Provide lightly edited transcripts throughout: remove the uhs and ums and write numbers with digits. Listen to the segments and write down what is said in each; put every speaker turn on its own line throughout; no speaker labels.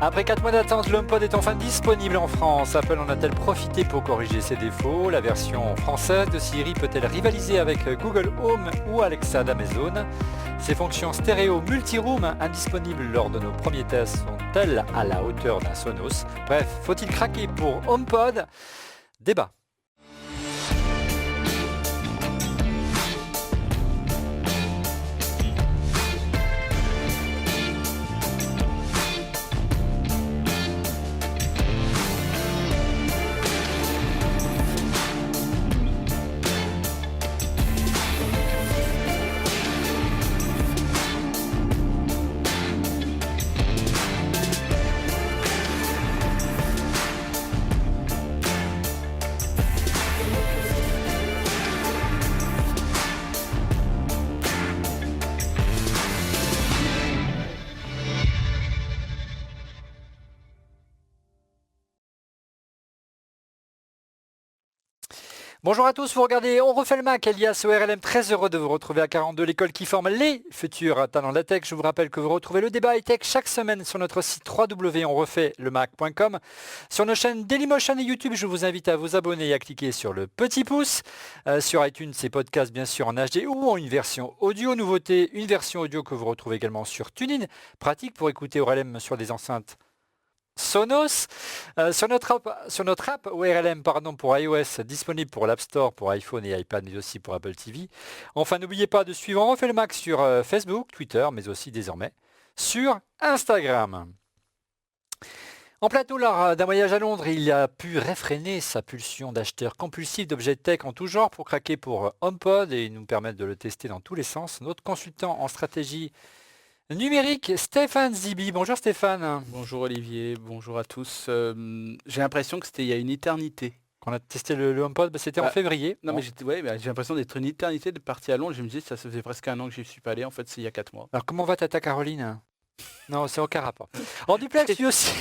Après 4 mois d'attente, l'HomePod est enfin disponible en France. Apple en a-t-elle profité pour corriger ses défauts? La version française de Siri peut-elle rivaliser avec Google Home ou Alexa d'Amazon? Ses fonctions stéréo multi-room indisponibles lors de nos premiers tests sont-elles à la hauteur d'un Sonos? Bref, faut-il craquer pour HomePod? Débat. Bonjour à tous, vous regardez On refait le Mac, alias ORLM, très heureux de vous retrouver à 42, l'école qui forme les futurs talents de la tech. Je vous rappelle que vous retrouvez le débat high-tech chaque semaine sur notre site www.onrefaitlemacom. Sur nos chaînes Dailymotion et YouTube, je vous invite à vous abonner et à cliquer sur le petit pouce. Sur iTunes, ces podcasts bien sûr en HD ou en une version audio. Nouveauté, une version audio que vous retrouvez également sur TuneIn, pratique pour écouter ORLM sur des enceintes Sonos, sur notre app ORLM pour iOS, disponible pour l'App Store, pour iPhone et iPad, mais aussi pour Apple TV. Enfin, n'oubliez pas de suivre On refait le Mac sur Facebook, Twitter, mais aussi désormais sur Instagram. En plateau, lors d'un voyage à Londres, il a pu réfréner sa pulsion d'acheteur compulsif d'objets tech en tout genre pour craquer pour HomePod et nous permettre de le tester dans tous les sens. Notre consultant en stratégie numérique, Stéphane Zibi. Bonjour Stéphane.
Bonjour Olivier, bonjour à tous. J'ai l'impression que c'était il y a une éternité.
On a testé le HomePod, c'était en février.
Non, mais j'ai l'impression d'être une éternité de partir à Londres. Je me disais, ça faisait presque un an que je ne suis pas allé. En fait, c'est il y a 4 mois.
Alors comment va tata Caroline? Non, c'est aucun rapport. En duplex, lui aussi.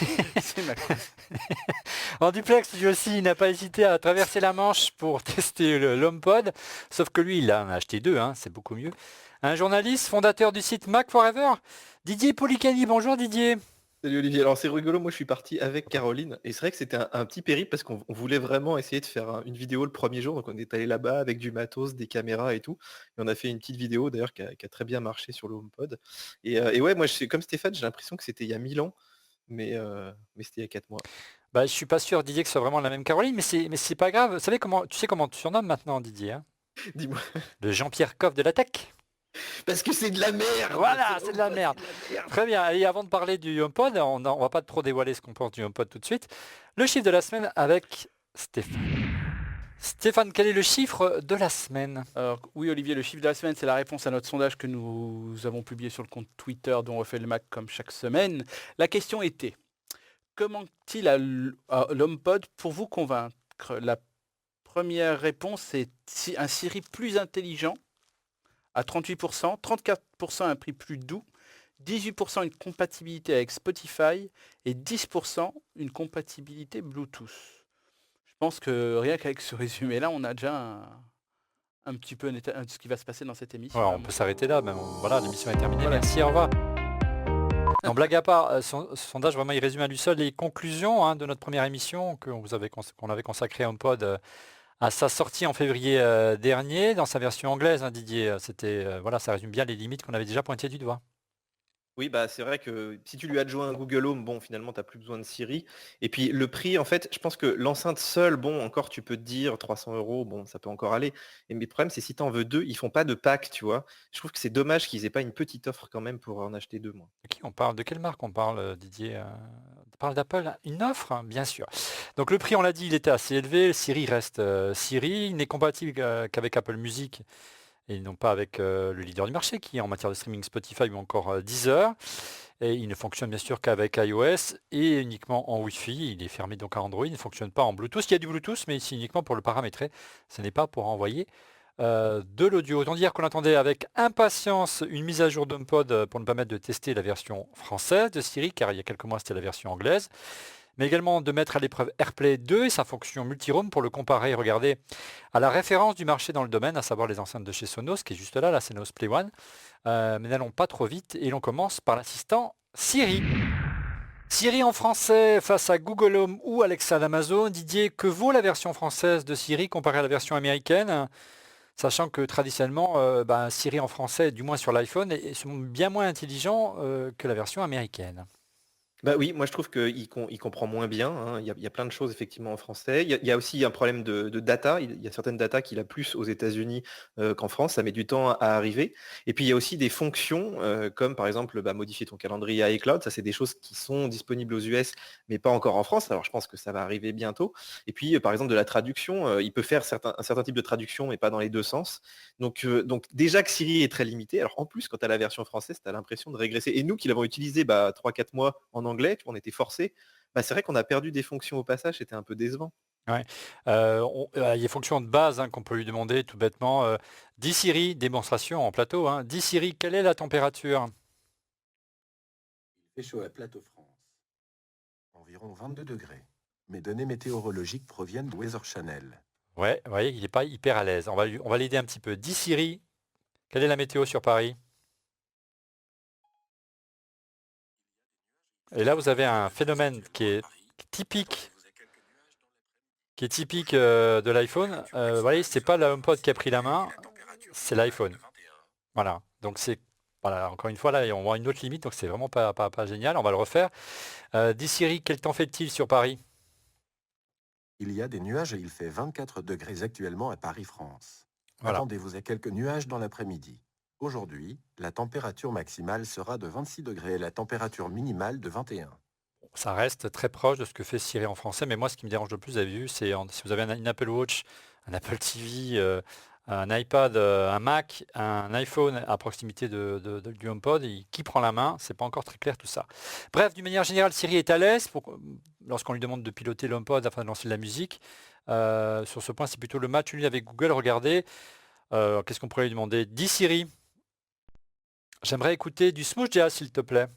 En duplex, lui aussi, il n'a pas hésité à traverser la Manche pour tester l'HomePod. Sauf que lui, il en a acheté 2, c'est beaucoup mieux. Un journaliste, fondateur du site Mac Forever, Didier Policani. Bonjour Didier.
Salut Olivier, alors c'est rigolo, moi je suis parti avec Caroline et c'est vrai que c'était un petit périple parce qu'on voulait vraiment essayer de faire une vidéo le premier jour, donc on est allé là-bas avec du matos, des caméras et tout, et on a fait une petite vidéo d'ailleurs qui a très bien marché sur le HomePod. Et ouais, moi comme Stéphane, j'ai l'impression que c'était il y a 1000 ans, mais c'était il y a 4 mois.
Bah, je suis pas sûr Didier que ce soit vraiment la même Caroline, mais c'est pas grave. Tu sais comment tu surnommes maintenant Didier,
Dis-moi.
Le Jean-Pierre Coff de la tech.
Parce que c'est de la merde.
Voilà, c'est de la merde. Très bien, et avant de parler du HomePod, on va pas trop dévoiler ce qu'on pense du HomePod tout de suite. Le chiffre de la semaine avec Stéphane. Stéphane, quel est le chiffre de la semaine?
Alors, oui Olivier, le chiffre de la semaine, c'est la réponse à notre sondage que nous avons publié sur le compte Twitter dont on refait le Mac comme chaque semaine. La question était, comment il à l'HomePod pour vous convaincre? La première réponse, c'est un Siri plus intelligent à 38%, 34% un prix plus doux, 18% une compatibilité avec Spotify et 10% une compatibilité Bluetooth. Je pense que rien qu'avec ce résumé-là, on a déjà un petit peu ce qui va se passer dans cette émission.
Ouais, on peut s'arrêter là, mais voilà, l'émission est terminée. Voilà. Merci, au revoir. Non, blague à part, ce sondage, vraiment, il résume à lui seul les conclusions de notre première émission qu'on avait consacrée à HomePod à sa sortie en février dernier, dans sa version anglaise, Didier. Voilà, ça résume bien les limites qu'on avait déjà pointées du doigt.
Oui, bah c'est vrai que si tu lui adjoins un Google Home, bon, finalement, tu n'as plus besoin de Siri. Et puis le prix, en fait, je pense que l'enceinte seule, bon, encore, tu peux te dire 300 euros, bon, ça peut encore aller. Mais le problème, c'est si tu en veux 2, ils font pas de pack, tu vois. Je trouve que c'est dommage qu'ils aient pas une petite offre quand même pour en acheter 2, moi.
De qui on parle? De quelle marque on parle, Didier? On parle d'Apple? Une offre, bien sûr. Donc le prix, on l'a dit, il était assez élevé. Siri reste Siri. Il n'est compatible qu'avec Apple Music et non pas avec le leader du marché qui est en matière de streaming Spotify ou encore Deezer. Et il ne fonctionne bien sûr qu'avec iOS et uniquement en Wi-Fi. Il est fermé donc à Android. Il ne fonctionne pas en Bluetooth. Il y a du Bluetooth, mais c'est uniquement pour le paramétrer. Ce n'est pas pour envoyer de l'audio. Autant dire qu'on attendait avec impatience une mise à jour d'HomePod pour nous permettre de tester la version française de Siri, car il y a quelques mois c'était la version anglaise. Mais également de mettre à l'épreuve AirPlay 2 et sa fonction multi-room pour le comparer et regarder à la référence du marché dans le domaine, à savoir les enceintes de chez Sonos, qui est juste là, la Sonos Play One. Mais n'allons pas trop vite et l'on commence par l'assistant Siri. Siri en français face à Google Home ou Alexa d'Amazon. Didier, que vaut la version française de Siri comparée à la version américaine? Sachant que traditionnellement, Siri en français, du moins sur l'iPhone, est bien moins intelligent que la version américaine.
Bah oui, moi je trouve qu'il comprend moins bien, hein. Il y a plein de choses effectivement en français. Il y a aussi un problème de data. Il y a certaines data qu'il a plus aux États-Unis qu'en France. Ça met du temps à arriver. Et puis il y a aussi des fonctions comme par exemple modifier ton calendrier à iCloud. Ça, c'est des choses qui sont disponibles aux US, mais pas encore en France. Alors je pense que ça va arriver bientôt. Et puis par exemple de la traduction, il peut faire un certain type de traduction, mais pas dans les deux sens. Donc déjà que Siri est très limité. Alors en plus, quand tu as la version française, tu as l'impression de régresser. Et nous qui l'avons utilisé 3-4 mois en anglais, tu vois, on était forcés. C'est vrai qu'on a perdu des fonctions au passage, c'était un peu décevant.
Ouais. Il y a des fonctions de base qu'on peut lui demander tout bêtement. Dis Siri, démonstration en plateau. Dis Siri, quelle est la température?
Il fait chaud à Plateau France. Environ 22 degrés. Mes données météorologiques proviennent de Weather Channel.
Ouais, vous voyez, il n'est pas hyper à l'aise. On va l'aider un petit peu. Dis Siri, quelle est la météo sur Paris? Et là, vous avez un phénomène qui est typique de l'iPhone. Vous voyez, c'est pas la HomePod qui a pris la main, c'est l'iPhone. Voilà. Donc voilà, encore une fois, là, on voit une autre limite, donc c'est vraiment pas génial. On va le refaire. Dis Siri, quel temps fait-il sur Paris?
Il y a des nuages et il fait 24 degrés actuellement à Paris, France.
Voilà.
Attendez-vous à quelques nuages dans l'après-midi. Aujourd'hui, la température maximale sera de 26 degrés et la température minimale de 21.
Ça reste très proche de ce que fait Siri en français, mais moi, ce qui me dérange le plus, vous avez vu, c'est si vous avez une Apple Watch, un Apple TV, un iPad, un Mac, un iPhone à proximité du HomePod, qui prend la main? C'est pas encore très clair tout ça. Bref, d'une manière générale, Siri est à l'aise lorsqu'on lui demande de piloter le HomePod afin de lancer de la musique. Sur ce point, c'est plutôt le match nul avec Google. Regardez, qu'est-ce qu'on pourrait lui demander? Dis Siri, j'aimerais écouter du smooth jazz, s'il te plaît.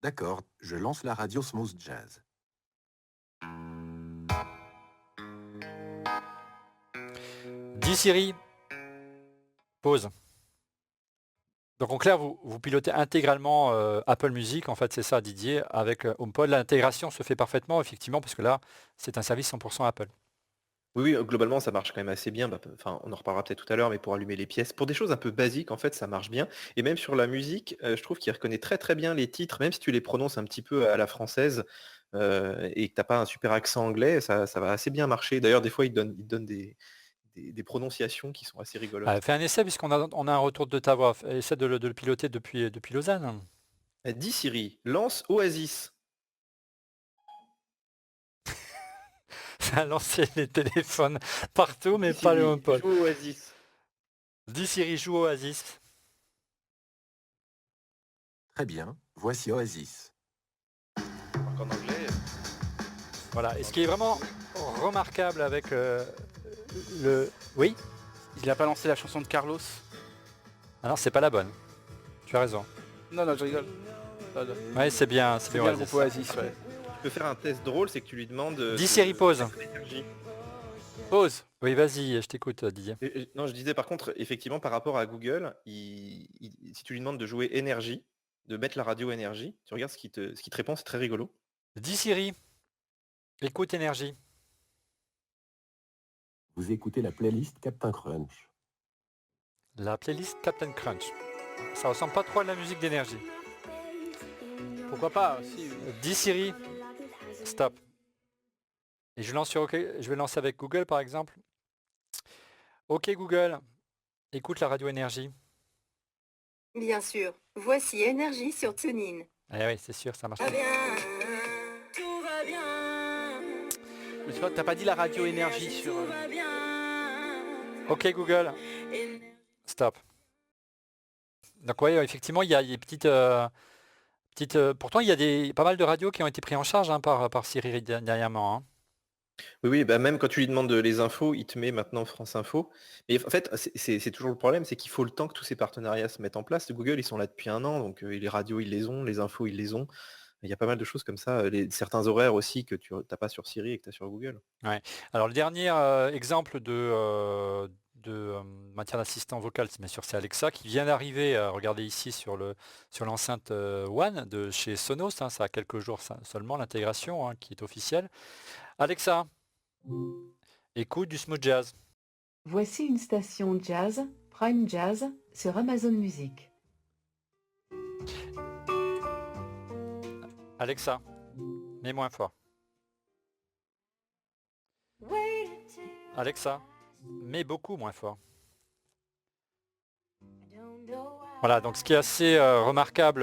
D'accord, je lance la radio Smooth Jazz.
Dis Siri, pause. Donc en clair, vous pilotez intégralement Apple Music, en fait c'est ça Didier, avec HomePod. L'intégration se fait parfaitement, effectivement, parce que là, c'est un service 100% Apple.
Oui, oui, globalement, ça marche quand même assez bien. Enfin, on en reparlera peut-être tout à l'heure, mais pour allumer les pièces, pour des choses un peu basiques, en fait, ça marche bien. Et même sur la musique, je trouve qu'il reconnaît très très bien les titres, même si tu les prononces un petit peu à la française et que t'as pas un super accent anglais, ça va assez bien marcher. D'ailleurs, des fois, il donne des prononciations qui sont assez rigolotes.
Fais un essai, puisqu'on a un retour de ta voix. Essaie de le piloter depuis Lausanne.
Dis Siri, lance Oasis.
Ça a lancé les téléphones partout, mais
Dis
pas le
Siri,
HomePod.
joue Oasis.
Dis Siri, joue Oasis.
Très bien, voici Oasis.
Alors qu'en anglais,
Voilà. Et ce qui est vraiment remarquable avec le... Oui?
Il n'a pas lancé la chanson de Carlos?
Ah non, c'est pas la bonne. Tu as raison.
Non, je rigole. Non.
Oui, c'est bien,
C'est bien le groupe Oasis, ouais.
tu peux faire un test drôle, c'est que tu lui demandes...
Dis Siri, pause.
énergie.
Pause.
Oui, vas-y, je t'écoute, Didier.
Non, je disais par contre, effectivement, par rapport à Google, si tu lui demandes de jouer énergie, de mettre la radio énergie, tu regardes ce qui te répond, c'est très rigolo.
Dis Siri, écoute énergie.
Vous écoutez la playlist Captain Crunch.
La playlist Captain Crunch. Ça ressemble pas trop à de la musique d'énergie.
Pourquoi pas si.
Dis Siri, stop. Et je lance sur OK. Je vais lancer avec Google par exemple. OK Google, écoute la radio énergie.
Bien sûr, voici Énergie sur TuneIn.
Eh oui, c'est sûr, ça marche.
Va bien, tout va bien.
Mais tu vois, t'as pas dit la radio énergie sur...
Tout va bien.
OK Google, stop. Donc oui, effectivement, il y a des petites... pourtant, il y a pas mal de radios qui ont été pris en charge par Siri dernièrement.
Oui, oui, même quand tu lui demandes les infos, il te met maintenant France Info. Mais en fait, c'est toujours le problème, c'est qu'il faut le temps que tous ces partenariats se mettent en place. Google, ils sont là depuis un an, donc les radios, ils les ont, les infos, ils les ont. Il y a pas mal de choses comme ça, certains horaires aussi que tu n'as pas sur Siri et que tu as sur Google.
Ouais. Alors le dernier exemple de matière d'assistant vocal, bien sûr c'est Alexa qui vient d'arriver, regardez ici sur l'enceinte One de chez Sonos, hein, ça a quelques jours seulement l'intégration, hein, qui est officielle. Alexa, écoute du smooth jazz.
Voici une station jazz, Prime Jazz, sur Amazon Music.
Alexa, mets moins fort. Alexa, mets beaucoup moins fort. Voilà, donc ce qui est assez remarquable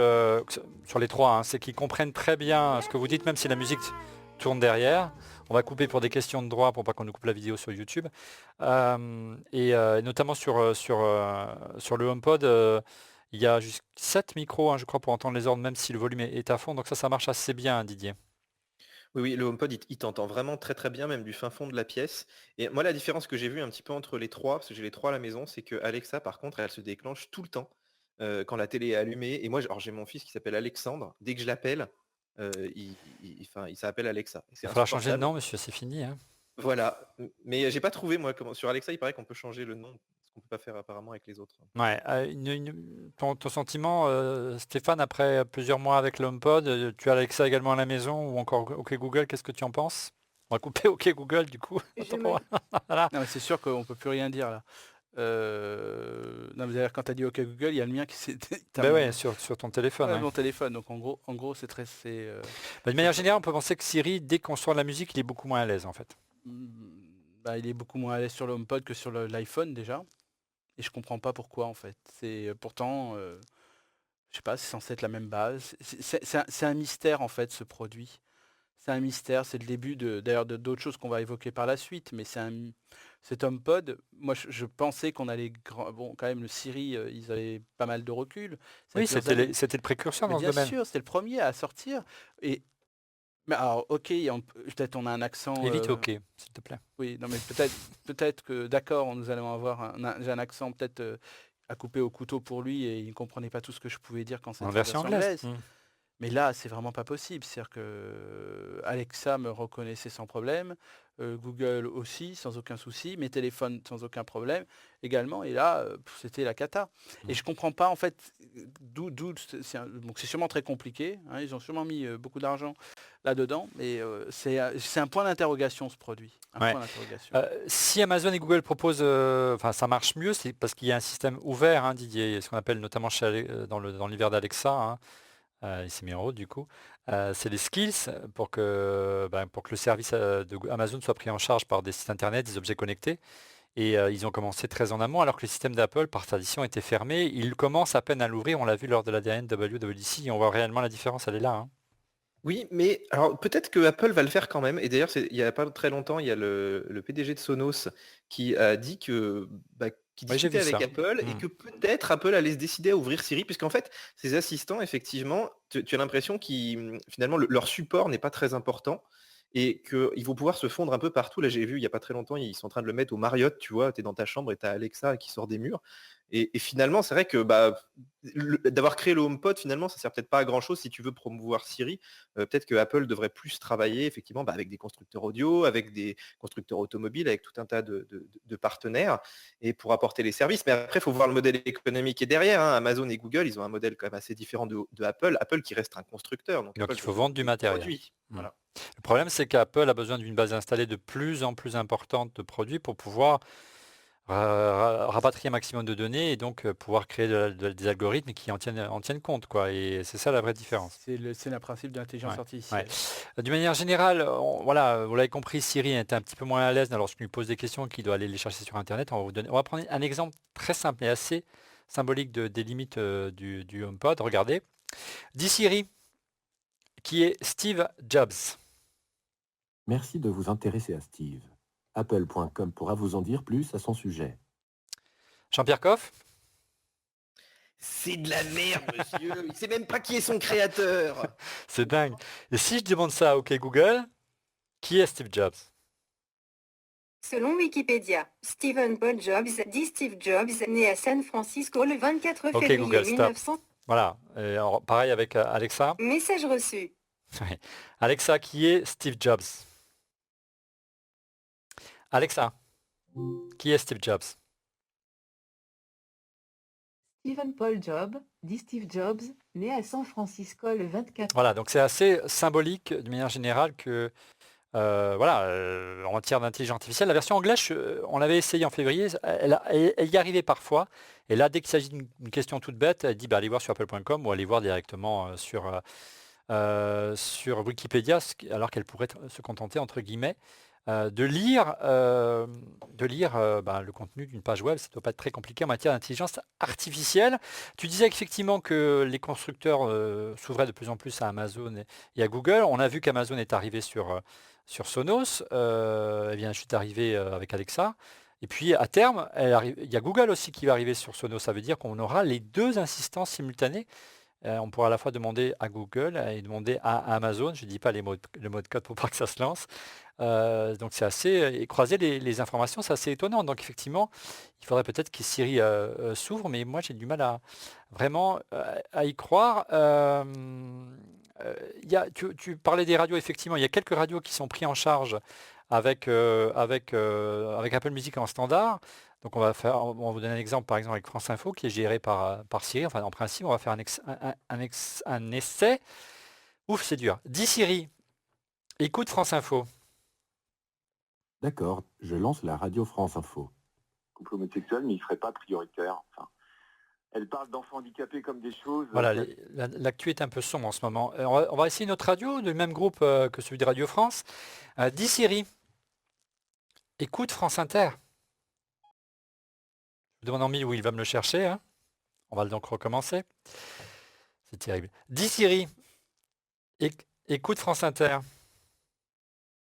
sur les trois, hein, c'est qu'ils comprennent très bien ce que vous dites, même si la musique tourne derrière. On va couper pour des questions de droit pour pas qu'on nous coupe la vidéo sur YouTube. Et notamment sur le HomePod, il y a jusqu'à 7 micros, hein, je crois, pour entendre les ordres, même si le volume est à fond. Donc ça marche assez bien, hein, Didier.
Oui, le HomePod, il t'entend vraiment très très bien, même du fin fond de la pièce. Et moi, la différence que j'ai vue un petit peu entre les trois, parce que j'ai les trois à la maison, c'est que Alexa, par contre, elle se déclenche tout le temps quand la télé est allumée. Et moi, alors j'ai mon fils qui s'appelle Alexandre. Dès que je l'appelle, il s'appelle Alexa. Et c'est
Il faudra changer de
insupportable.
nom, monsieur, c'est fini, hein.
Voilà. Mais j'ai pas trouvé, moi, comment... sur Alexa, il paraît qu'on peut changer le nom, ce qu'on peut pas faire apparemment avec les autres.
Ouais, ton sentiment, Stéphane, après plusieurs mois avec le HomePod, tu as Alexa également à la maison ou encore OK Google, qu'est-ce que tu en penses? On va couper OK Google du coup.
Je me-
Voilà.
Non, mais c'est sûr qu'on peut plus rien dire là. Non, mais d'ailleurs, quand tu as dit OK Google, il y a le mien qui s'est...
Ben ouais, sur ton téléphone.
Ouais,
Ouais.
mon téléphone. Donc en gros c'est très...
Bah, de manière générale, on peut penser que Siri, dès qu'on sort de la musique, il est beaucoup moins à l'aise en fait.
Bah, il est beaucoup moins à l'aise sur le HomePod que sur l'iPhone déjà. Et je comprends pas pourquoi en fait. C'est pourtant, je sais pas, c'est censé être la même base. C'est un mystère en fait ce produit. C'est un mystère, c'est le début d'ailleurs de d'autres choses qu'on va évoquer par la suite, mais cet HomePod, moi je pensais qu'on allait bon quand même le Siri, ils avaient pas mal de recul. Ça
Oui,
fait plusieurs années.
c'était le précurseur
Mais
dans ce
bien
domaine.
sûr, c'était le premier à sortir. Et mais alors ok, peut-être on a un accent.
Évite OK, s'il te plaît.
Oui, non mais peut-être que d'accord, nous allons avoir j'ai un accent peut-être à couper au couteau pour lui et il ne comprenait pas tout ce que je pouvais dire quand c'était
En
en
version
version
anglaise.
anglaise. Mais là, c'est vraiment pas possible. C'est-à-dire que Alexa me reconnaissait sans problème, Google aussi, sans aucun souci, mes téléphones sans aucun problème également. Et là, c'était la cata. Et je comprends pas en fait d'où donc c'est sûrement très compliqué, hein, ils ont sûrement mis beaucoup d'argent là-dedans, mais c'est un point d'interrogation ce produit. Un
Ouais.
point d'interrogation.
Si Amazon et Google proposent, enfin ça marche mieux, c'est parce qu'il y a un système ouvert, hein, Didier, ce qu'on appelle notamment dans l'univers d'Alexa, hein, il s'est mis en route du coup. C'est les skills pour que le service Amazon soit pris en charge par des sites internet, des objets connectés. Et ils ont commencé très en amont, alors que le système d'Apple, par tradition, était fermé. Ils commencent à peine à l'ouvrir, on l'a vu lors de la dernière WWDC, et on voit réellement la différence, elle est là, hein.
Oui, mais alors peut-être que Apple va le faire quand même. Et d'ailleurs, il n'y a pas très longtemps, il y a le PDG de Sonos qui a dit qu'il
Oui, j'ai
discutait
vu
avec
ça.
Apple et que peut-être Apple allait se décider à ouvrir Siri, puisqu'en fait, ces assistants, effectivement, tu as l'impression qu'ils finalement leur support n'est pas très important et qu'ils vont pouvoir se fondre un peu partout. Là, j'ai vu il n'y a pas très longtemps, ils sont en train de le mettre au Marriott, tu vois, tu es dans ta chambre et tu as Alexa qui sort des murs. Et finalement, c'est vrai que d'avoir créé le HomePod, finalement, ça sert peut-être pas à grand chose si tu veux promouvoir Siri. Peut-être que Apple devrait plus travailler effectivement avec des constructeurs audio, avec des constructeurs automobiles, avec tout un tas de partenaires et pour apporter les services. Mais après, il faut voir le modèle économique qui est derrière, hein. Amazon et Google, ils ont un modèle quand même assez différent de Apple. Apple qui reste un constructeur. Donc
Donc
Apple
il faut
veut
vendre du
des
matériel.
produits.
Mm.
Voilà.
Le problème, c'est qu'Apple a besoin d'une base installée de plus en plus importante de produits pour pouvoir rapatrier un maximum de données et donc pouvoir créer des algorithmes qui en tiennent compte, quoi. Et c'est ça la vraie différence.
C'est le principe de l'intelligence
Ouais,
artificielle.
D'une manière générale, voilà, vous l'avez compris, Siri est un petit peu moins à l'aise lorsqu'on lui pose des questions qu'il doit aller les chercher sur Internet. On va prendre un exemple très simple et assez symbolique des limites du HomePod. Regardez. Dis Siri, qui est Steve Jobs.
Merci de vous intéresser à Steve. Apple.com pourra vous en dire plus à son sujet.
Jean-Pierre Coff.
C'est de la merde, monsieur. Il sait même pas qui est son créateur.
C'est dingue. Et si je demande ça à OK Google, qui est Steve Jobs?
Selon Wikipédia, Stephen Paul Jobs, dit Steve Jobs, né à San Francisco le 24
Ok,
février
Google, stop.
1900.
Voilà. Et alors, pareil avec Alexa.
Message reçu.
Alexa, qui est Steve Jobs? Alexa, qui est Steve Jobs?
Stephen Paul Jobs, dit Steve Jobs, né à San Francisco le 24.
Voilà, donc c'est assez symbolique de manière générale que en matière d'intelligence artificielle, la version anglaise, on l'avait essayé en février, elle y arrivait parfois. Et là, dès qu'il s'agit d'une question toute bête, elle dit allez voir sur apple.com ou allez voir directement sur Wikipédia, alors qu'elle pourrait se contenter, entre guillemets, de lire le contenu d'une page web. Ça ne doit pas être très compliqué en matière d'intelligence artificielle. Tu disais effectivement que les constructeurs s'ouvraient de plus en plus à Amazon et à Google. On a vu qu'Amazon est arrivé sur Sonos, je suis arrivé avec Alexa. Et puis à terme, il y a Google aussi qui va arriver sur Sonos. Ça veut dire qu'on aura les deux assistants simultanés. On pourra à la fois demander à Google et demander à Amazon. Je ne dis pas le mot de code pour pas que ça se lance. Donc c'est assez... Et croiser les informations, c'est assez étonnant. Donc effectivement, il faudrait peut-être que Siri s'ouvre, mais moi j'ai du mal à y croire. Tu parlais des radios, effectivement, il y a quelques radios qui sont pris en charge avec Apple Music en standard. Donc on va vous donner un exemple, par exemple avec France Info qui est géré par Siri. Enfin en principe, on va faire un essai. Ouf, c'est dur. Dis Siri, écoute France Info.
D'accord, je lance la radio France Info.
Couple homosexuel, mais il ne serait pas prioritaire. Enfin, elle parle d'enfants handicapés comme des choses...
Voilà, l'actu est un peu sombre en ce moment. On va essayer notre radio, du même groupe que celui de Radio France. Dis Siri, écoute France Inter. Je demande en mille où il va me le chercher. Hein. On va donc recommencer. C'est terrible. Dis Siri, écoute France Inter.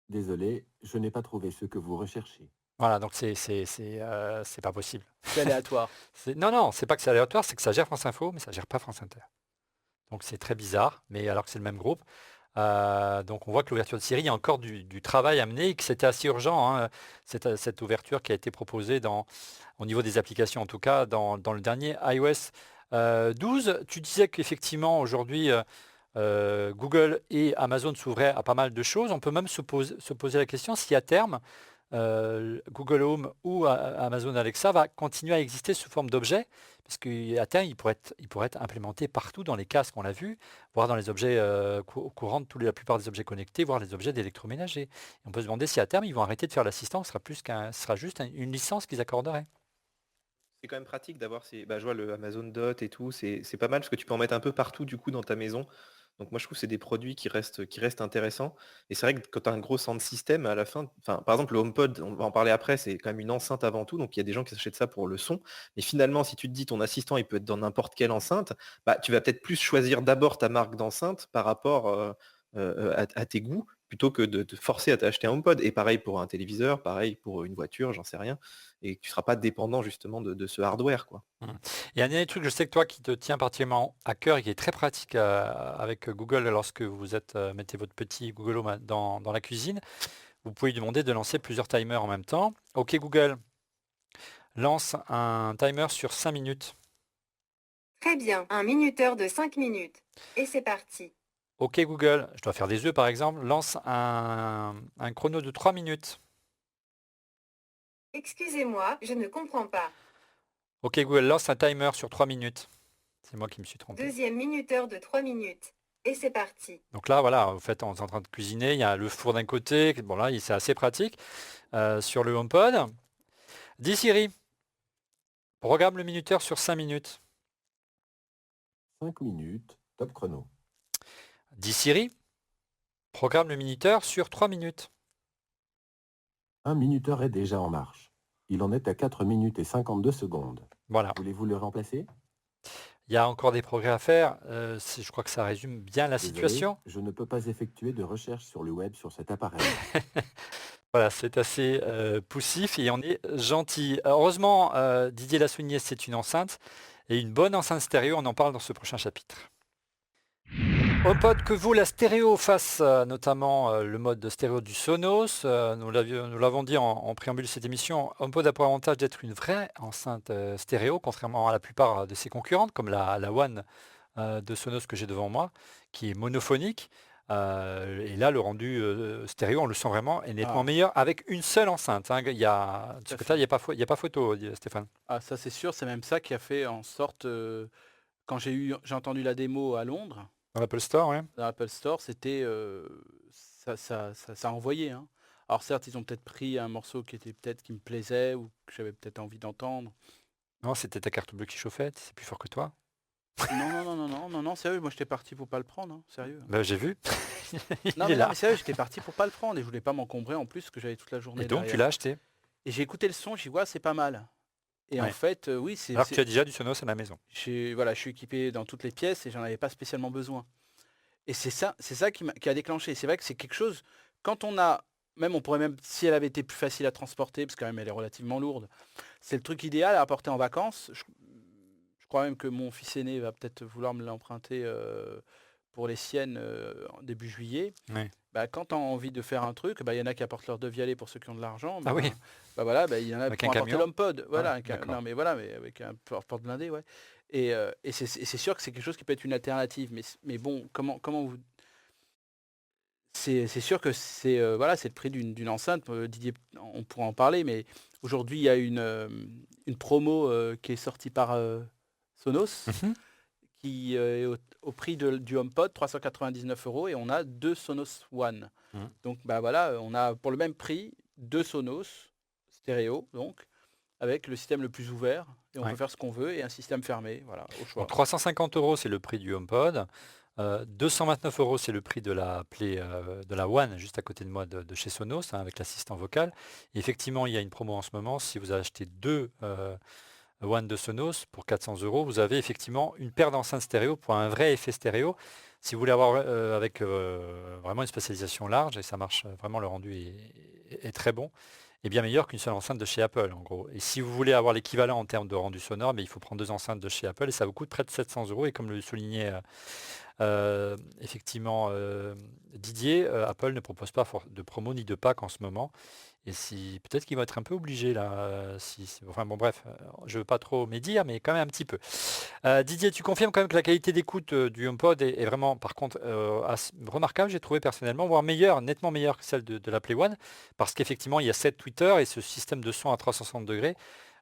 Désolé, je n'ai pas trouvé ce que vous recherchez.
Voilà, donc c'est pas possible.
C'est aléatoire.
Non, c'est pas que c'est aléatoire, c'est que ça gère France Info, mais ça gère pas France Inter. Donc c'est très bizarre, mais alors que c'est le même groupe. Donc on voit que l'ouverture de Siri, il y a encore du travail à mener et que c'était assez urgent, hein, cette ouverture qui a été proposée au niveau des applications, en tout cas dans le dernier iOS 12. Tu disais qu'effectivement aujourd'hui Google et Amazon s'ouvraient à pas mal de choses. On peut même se poser la question si à terme Google Home ou Amazon Alexa va continuer à exister sous forme d'objet, parce qu'à terme, il pourrait être implémenté partout dans les casques, on l'a vu, voire dans les objets courants de la plupart des objets connectés, voire les objets d'électroménager. Et on peut se demander si à terme, ils vont arrêter de faire l'assistant, ce sera juste une licence qu'ils accorderaient.
C'est quand même pratique d'avoir je vois le Amazon Dot et tout, c'est pas mal parce que tu peux en mettre un peu partout du coup dans ta maison. Donc moi je trouve que c'est des produits qui restent intéressants. Et c'est vrai que quand tu as un gros sound system à la fin, par exemple le HomePod, on va en parler après, c'est quand même une enceinte avant tout, donc il y a des gens qui s'achètent ça pour le son. Mais finalement, si tu te dis ton assistant il peut être dans n'importe quelle enceinte, tu vas peut-être plus choisir d'abord ta marque d'enceinte par rapport à tes goûts, plutôt que de te forcer à t'acheter un HomePod. Et pareil pour un téléviseur, pareil pour une voiture, j'en sais rien. Et tu ne seras pas dépendant justement de ce hardware, quoi.
Il y a un dernier truc, je sais que toi qui te tient particulièrement à cœur et qui est très pratique avec Google lorsque vous mettez votre petit Google Home dans la cuisine, vous pouvez lui demander de lancer plusieurs timers en même temps. Ok Google, lance un timer sur 5 minutes.
Très bien, un minuteur de 5 minutes. Et c'est parti.
Ok Google, je dois faire des œufs par exemple, lance un chrono de 3 minutes.
Excusez-moi, je ne comprends pas.
Ok Google, lance un timer sur 3 minutes. C'est moi qui me suis trompé.
Deuxième minuteur de 3 minutes. Et c'est parti.
Donc là, voilà, en fait, on est en train de cuisiner, il y a le four d'un côté, bon là, c'est assez pratique. Sur le HomePod. Dis Siri, programme le minuteur sur 5 minutes.
5 minutes, top chrono.
Dis Siri, programme le minuteur sur 3 minutes.
Un minuteur est déjà en marche. Il en est à 4 minutes et 52 secondes.
Voilà.
Voulez-vous le remplacer?
Il y a encore des progrès à faire. Je crois que ça résume bien la situation.
Je ne peux pas effectuer de recherche sur le web sur cet appareil.
Voilà, c'est assez poussif et on est gentil. Heureusement, Didier l'a souligné, c'est une enceinte et une bonne enceinte stéréo. On en parle dans ce prochain chapitre. HomePod, que vaut la stéréo face notamment le mode de stéréo du Sonos. Nous l'avons dit en préambule de cette émission, HomePod a pour avantage d'être une vraie enceinte stéréo, contrairement à la plupart de ses concurrentes, comme la One de Sonos que j'ai devant moi, qui est monophonique. Et là, le rendu stéréo, on le sent vraiment, est nettement
Ah.
meilleur avec une seule enceinte, hein. De ce
Tout à
côté-là,
fait.
il y a pas photo, Stéphane.
Ah ça c'est sûr, c'est même ça qui a fait en sorte, quand j'ai entendu la démo à Londres,
Dans l'Apple Store, ouais.
dans l'Apple Store, c'était, ça a envoyé, hein. Alors certes, ils ont peut-être pris un morceau qui me plaisait ou que j'avais peut-être envie d'entendre.
Non, c'était ta carte bleue qui chauffait, c'est plus fort que toi.
Non, non, non, non, non, non, non, sérieux, moi j'étais parti pour pas le prendre, hein, sérieux.
Bah, j'ai vu.
Non,
Il est
mais non,
là.
mais sérieux, j'étais parti pour pas le prendre et je voulais pas m'encombrer en plus, parce que j'avais toute la journée
Et donc, tu
derrière.
l'as acheté.
Et j'ai écouté le son, j'ai dit: «Ouais, c'est pas mal». Et en
Ouais.
fait, oui,
Alors que tu as déjà du Sonos à la maison.
voilà, je suis équipé dans toutes les pièces et j'en avais pas spécialement besoin. Et c'est ça qui a déclenché. C'est vrai que c'est quelque chose, quand on a, même on pourrait même, si elle avait été plus facile à transporter, parce que quand même elle est relativement lourde, c'est le truc idéal à apporter en vacances. Je crois même que mon fils aîné va peut-être vouloir me l'emprunter pour les siennes en début juillet.
Ouais.
Bah, quand tu as envie de faire un truc, bah, il y en a qui apportent leur devialet pour ceux qui ont de l'argent.
Ah oui.
Bah voilà, bah, il y en a
Avec
qui
un
vont apporter
camion.
l'HomePod. Voilà,
Ah, d'accord.
non mais voilà, mais avec un porte blindé, ouais. Et c'est sûr que c'est quelque chose qui peut être une alternative. Mais bon, comment vous. C'est sûr que c'est voilà, c'est le prix d'une enceinte. Didier, on pourra en parler, mais aujourd'hui, il y a une promo qui est sortie par Sonos,
Mhm.
qui est au prix du HomePod, 399 € et on a 2 Sonos One.
Mhm.
Donc bah voilà, on a pour le même prix 2 Sonos stéréo, donc avec le système le plus ouvert et on
Ouais.
peut faire ce qu'on veut et un système fermé, voilà, au choix.
Donc 350 €, c'est le prix du HomePod. 229 €, c'est le prix de la Play, de la One, juste à côté de moi, de chez Sonos, hein, avec l'assistant vocal. Et effectivement, il y a une promo en ce moment. Si vous achetez 2 One de Sonos pour 400 €, vous avez effectivement une paire d'enceintes stéréo pour un vrai effet stéréo. Si vous voulez avoir avec vraiment une spécialisation large, et ça marche vraiment, le rendu est très bon, et bien meilleur qu'une seule enceinte de chez Apple, en gros. Et si vous voulez avoir l'équivalent en termes de rendu sonore, mais il faut prendre 2 enceintes de chez Apple et ça vous coûte près de 700 €. Et comme le soulignait effectivement Didier, Apple ne propose pas de promo ni de pack en ce moment. Et si peut-être qu'ils vont être un peu obligés là, enfin bon bref, je veux pas trop médire, mais quand même un petit peu. Didier, tu confirmes quand même que la qualité d'écoute du HomePod est vraiment, par contre, remarquable, j'ai trouvé personnellement, voire meilleure, nettement meilleure que celle de la Play One, parce qu'effectivement il y a 7 tweeters et ce système de son à 360 degrés,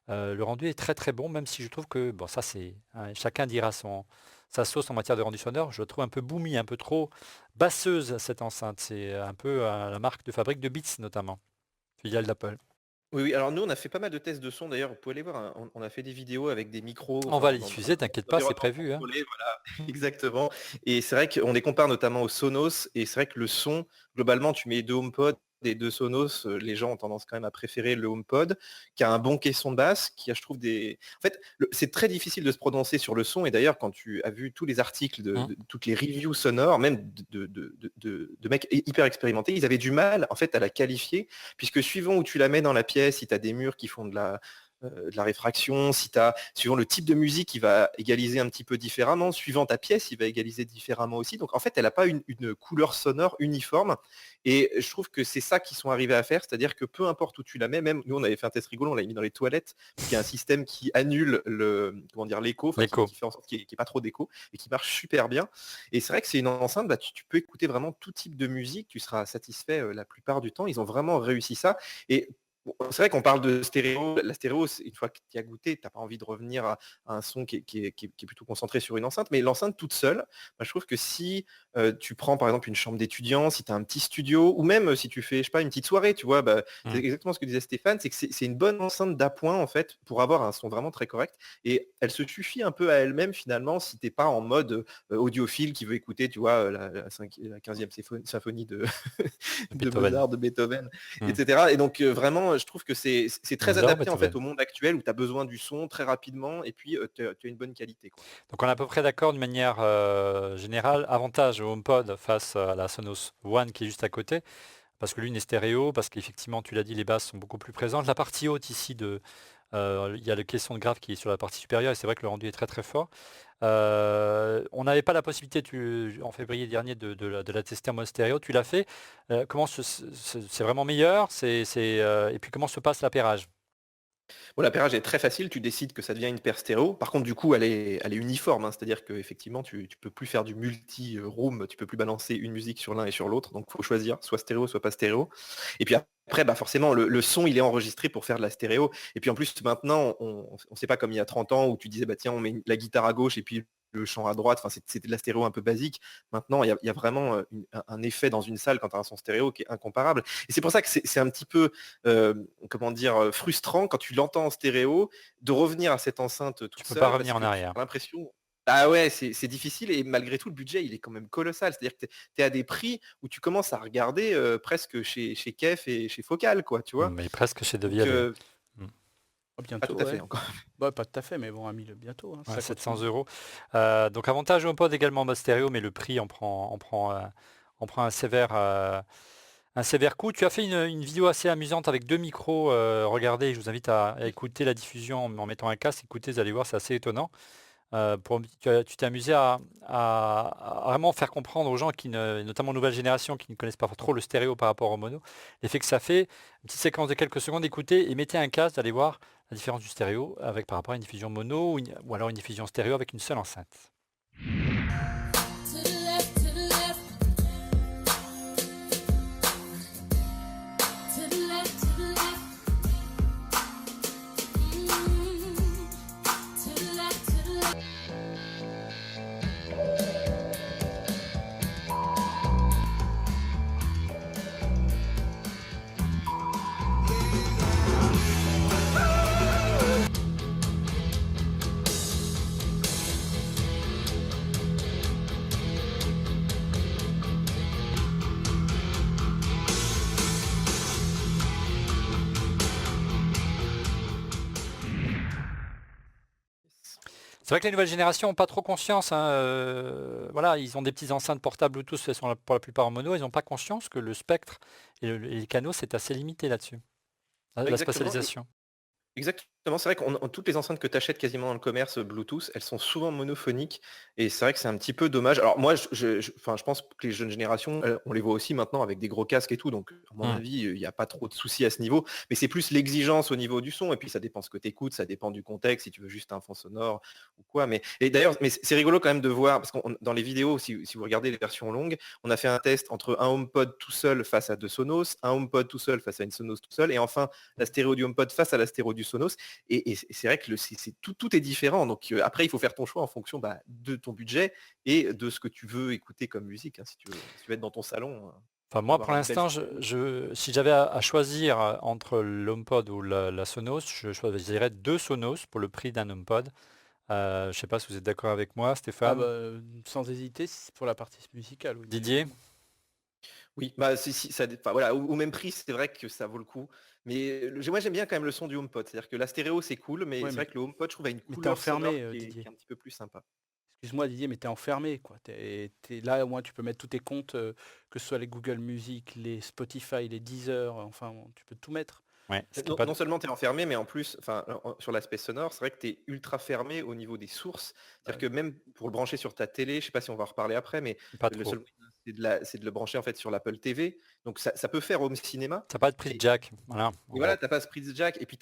le rendu est très très bon, même si je trouve que, bon ça c'est, hein, chacun dira sa sauce en matière de rendu sonore, je le trouve un peu boomy, un peu trop basseuse cette enceinte, c'est un peu la marque de fabrique de Beats notamment, filiale d'Apple.
Oui, oui, alors nous, on a fait pas mal de tests de son d'ailleurs, vous pouvez aller voir, hein, on a fait des vidéos avec des micros,
On va
enfin
les
dans
diffuser, t'inquiète
un
pas, c'est
environnement
prévu, hein.
contrôlé, voilà, exactement. Et c'est vrai qu'on les compare notamment au Sonos, et c'est vrai que le son, globalement, tu mets 2 HomePod et 2 Sonos, les gens ont tendance quand même à préférer le HomePod, qui a un bon caisson de basse, qui a, je trouve, des. En fait, c'est très difficile de se prononcer sur le son, et d'ailleurs, quand tu as vu tous les articles
Mmh.
de toutes les reviews sonores, même de mecs hyper expérimentés, ils avaient du mal en fait à la qualifier, puisque suivant où tu la mets dans la pièce, si tu as des murs qui font de la réfraction, si tu as, suivant le type de musique, il va égaliser un petit peu différemment, suivant ta pièce, il va égaliser différemment aussi. Donc en fait, elle n'a pas une couleur sonore uniforme. Et je trouve que c'est ça qu'ils sont arrivés à faire, c'est-à-dire que peu importe où tu la mets, même nous on avait fait un test rigolo, on l'a mis dans les toilettes, parce qu'il y a un système qui annule l'écho, enfin
L'écho.
qui fait en sorte qu'il n'y ait pas trop d'écho, et qui marche super bien. Et c'est vrai que c'est une enceinte, bah, tu peux écouter vraiment tout type de musique, tu seras satisfait la plupart du temps. Ils ont vraiment réussi ça. Et bon, c'est vrai qu'on parle de stéréo. La stéréo, une fois que tu y as goûté, tu n'as pas envie de revenir à un son qui est plutôt concentré sur une enceinte. Mais l'enceinte toute seule, moi, je trouve que si tu prends par exemple une chambre d'étudiant, si tu as un petit studio, ou même si tu fais, je sais pas, une petite soirée, tu vois, bah,
Mmh.
c'est exactement ce que disait Stéphane, c'est que c'est une bonne enceinte d'appoint en fait pour avoir un son vraiment très correct. Et elle se suffit un peu à elle-même finalement si t'es pas en mode audiophile qui veut écouter, tu vois, la 15e symphonie de, de
Beethoven.
Mozart, de Beethoven,
Mmh.
etc. Et donc vraiment, je trouve que c'est très
Mozart,
adapté en fait
Beethoven.
au monde actuel où tu as besoin du son très rapidement et puis tu as une bonne qualité, quoi.
Donc on est à peu près d'accord d'une manière générale. Avantage au HomePod face à la Sonos One qui est juste à côté, parce que l'une est stéréo, parce qu'effectivement, tu l'as dit, les basses sont beaucoup plus présentes. La partie haute ici, il y a le caisson de grave qui est sur la partie supérieure, et c'est vrai que le rendu est très très fort. On n'avait pas la possibilité, en février dernier, de la tester en mode stéréo. Tu l'as fait. C'est vraiment meilleur, et puis comment se passe l'appairage?
Bon, l'appairage est très facile, tu décides que ça devient une paire stéréo. Par contre, du coup, elle est uniforme, hein, c'est-à-dire qu'effectivement, tu peux plus faire du multi-room, tu peux plus balancer une musique sur l'un et sur l'autre, donc il faut choisir, soit stéréo, soit pas stéréo. Et puis après, bah forcément, le son, il est enregistré pour faire de la stéréo. Et puis en plus, maintenant, on ne sait pas comme il y a 30 ans où tu disais, bah tiens, on met la guitare à gauche et puis le chant à droite, enfin, c'était de la stéréo un peu basique. Maintenant, il y a vraiment un effet dans une salle quand tu as un son stéréo qui est incomparable. Et c'est pour ça que c'est un petit peu comment dire, frustrant quand tu l'entends en stéréo, de revenir à cette enceinte
Tu
toute
peux pas
seule,
revenir
parce
en
que tu
arrière.
as l'impression ah ouais, c'est difficile et malgré tout, le budget, il est quand même colossal. C'est-à-dire que tu es à des prix où tu commences à regarder, presque chez Kef et chez Focal, quoi, tu vois?
Mais presque chez
Donc
Devialet.
Oh,
pas tout
bientôt,
à
ouais.
fait encore.
Bah, pas tout à fait, mais bon, 1000 bientôt, hein,
Ouais,
ça
700
continue.
euros. Donc avantage HomePod également en mode stéréo, mais le prix en prend un sévère coup. Tu as fait une vidéo assez amusante avec 2 micros. Regardez, je vous invite à écouter la diffusion en mettant un casque. Écoutez, vous allez voir, c'est assez étonnant. Tu t'es amusé à vraiment faire comprendre aux gens notamment nouvelle génération, qui ne connaissent pas trop le stéréo par rapport au mono, l'effet que ça fait. Une petite séquence de quelques secondes, écoutez et mettez un casque, vous allez voir la différence du stéréo avec par rapport à une diffusion mono ou alors une diffusion stéréo avec une seule enceinte. C'est vrai que les nouvelles générations n'ont pas trop conscience, hein, voilà, ils ont des petites enceintes portables Bluetooth, elles sont pour la plupart en mono, ils n'ont pas conscience que le spectre et les canaux, c'est assez limité là-dessus, la
Exactement.
spatialisation.
Exactement, c'est vrai qu'on toutes les enceintes que tu achètes quasiment dans le commerce, Bluetooth, elles sont souvent monophoniques et c'est vrai que c'est un petit peu dommage. Alors moi, enfin, je pense que les jeunes générations, on les voit aussi maintenant avec des gros casques et tout, donc à mon
Mmh.
avis, il n'y a pas trop de soucis à ce niveau. Mais c'est plus l'exigence au niveau du son et puis ça dépend ce que tu écoutes, ça dépend du contexte, si tu veux juste un fond sonore ou quoi. Mais et d'ailleurs, mais c'est rigolo quand même de voir parce que dans les vidéos, si vous regardez les versions longues, on a fait un test entre un HomePod tout seul face à 2 Sonos, un HomePod tout seul face à une Sonos tout seul et enfin la stéréo du HomePod face à la stéréo du Sonos. Et c'est vrai que tout est différent. Donc après, il faut faire ton choix en fonction de ton budget et de ce que tu veux écouter comme musique, hein, si tu veux être dans ton salon.
Enfin, moi,
Avoir
pour
une belle
l'instant,
stéréo.
si j'avais à choisir entre l'HomePod ou la Sonos, je choisirais 2 Sonos pour le prix d'un HomePod. Je ne sais pas si vous êtes d'accord avec moi,
Ah
Stéphane,
bah, sans hésiter, c'est pour la partie musicale, oui, bien
Didier?
évidemment.
Oui, bah si, enfin, voilà, au même prix, c'est vrai que ça vaut le coup. Mais moi j'aime bien quand même le son du HomePod. C'est-à-dire que la stéréo c'est cool, mais
Ouais,
c'est vrai que le HomePod, je trouve, a une
mais t'es
couleur sonore
enfermé,
qui est,
Didier.
qui est un petit peu plus sympa.
Excuse-moi Didier, mais t'es enfermé, quoi. T'es là, au moins tu peux mettre tous tes comptes, que ce soit les Google Music, les Spotify, les Deezer, enfin tu peux tout mettre.
Ouais, ce qui est
Non,
pas...
non seulement tu es enfermé, mais en plus, enfin, sur l'aspect sonore, c'est vrai que tu es ultra fermé au niveau des sources. C'est-à-dire que même pour le brancher sur ta télé, je sais pas si on va en reparler après, mais
Pas
le
trop.
seul moyen, c'est de le brancher en fait sur l'Apple TV. Donc ça peut faire home cinéma.
Ça n'a pas de prise
Mais
jack, voilà, en
et voilà,
gros.
tu pas ce prise jack. Et puis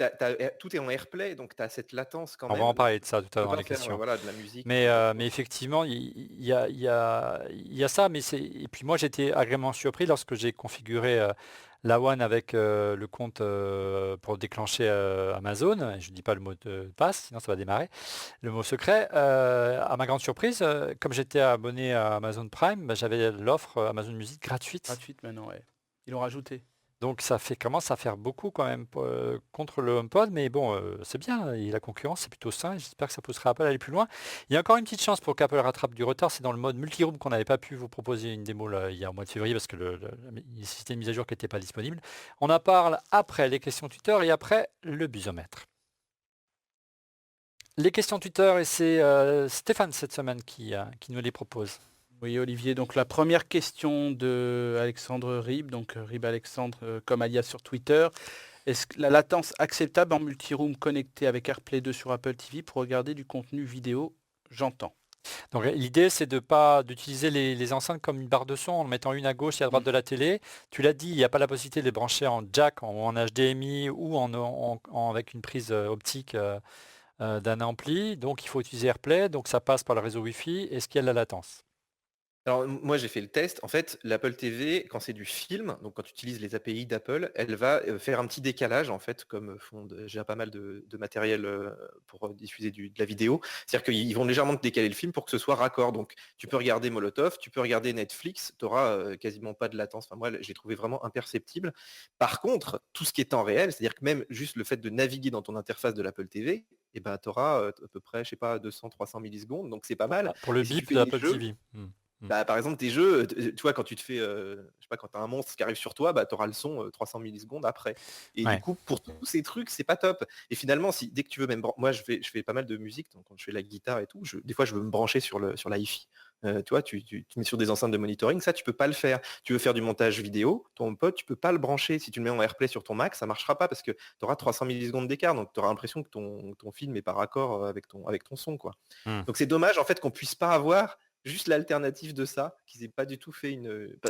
tout est en AirPlay, donc tu as cette latence quand
On va en
même.
parler de ça tout
Tu
à
peux
l'heure dans
pas
les
faire
questions.
voilà, de la musique.
Mais effectivement, il y a ça, et puis moi j'étais agréablement surpris lorsque j'ai configuré la One avec le compte pour déclencher Amazon. Je ne dis pas le mot de passe, sinon ça va démarrer. Le mot secret. À ma grande surprise, comme j'étais abonné à Amazon Prime, bah, j'avais l'offre Amazon Music gratuite.
Gratuite maintenant, ouais. Ils l'ont rajouté.
Donc commence à faire beaucoup quand même contre le HomePod, mais bon, c'est bien, et la concurrence, c'est plutôt sain, et j'espère que ça poussera Apple à aller plus loin. Il y a encore une petite chance pour qu'Apple rattrape du retard, c'est dans le mode multi-room qu'on n'avait pas pu vous proposer une démo là, il y a au mois de février parce que il nécessitait une mise à jour qui n'était pas disponible. On en parle après les questions Twitter et après le busomètre. Les questions Twitter, et c'est Stéphane cette semaine qui nous les propose.
Oui, Olivier, donc la première question de Alexandre Rib, donc Rib Alexandre comme alias sur Twitter. Est-ce que la latence acceptable en multiroom connecté avec AirPlay 2 sur Apple TV pour regarder du contenu vidéo? J'entends.
Donc l'idée, c'est de pas d'utiliser les enceintes comme une barre de son en mettant une à gauche et à droite de la télé. Tu l'as dit, il n'y a pas la possibilité de les brancher en jack, en HDMI ou avec une prise optique d'un ampli. Donc il faut utiliser AirPlay, donc ça passe par le réseau Wi-Fi. Est-ce qu'il y a de la latence?
Alors moi j'ai fait le test. En fait, l'Apple TV, quand c'est du film, donc quand tu utilises les API d'Apple, elle va faire un petit décalage en fait, comme font déjà pas mal de matériel pour diffuser de la vidéo. C'est-à-dire qu'ils vont légèrement te décaler le film pour que ce soit raccord. Donc tu peux regarder Molotov, tu peux regarder Netflix, tu n'auras quasiment pas de latence. Enfin moi j'ai trouvé vraiment imperceptible. Par contre, tout ce qui est temps réel, c'est-à-dire que même juste le fait de naviguer dans ton interface de l'Apple TV, et ben, tu auras à peu près, je sais pas, 200-300 millisecondes, donc c'est pas mal.
Pour le
Et si tu
bip
fais
de
des
Apple
jeux,
TV.
bah, par exemple, tes jeux, tu vois, quand tu te fais, je sais pas, quand tu as un monstre qui arrive sur toi, bah, tu auras le son 300 millisecondes après. Et du
Ouais.
coup, pour tous ces trucs, c'est pas top. Et finalement, si dès que tu veux même, moi, je fais pas mal de musique, donc quand je fais la guitare et tout, des fois, je veux me brancher sur la hi-fi. Tu vois, tu mets sur des enceintes de monitoring, ça, tu peux pas le faire. Tu veux faire du montage vidéo, ton pote, tu peux pas le brancher. Si tu le mets en AirPlay sur ton Mac, ça marchera pas parce que tu auras 300 millisecondes d'écart, donc tu auras l'impression que ton film est pas raccord avec ton son, quoi.
Hmm.
Donc c'est dommage en fait qu'on puisse pas avoir juste l'alternative de ça, qu'ils aient pas du tout fait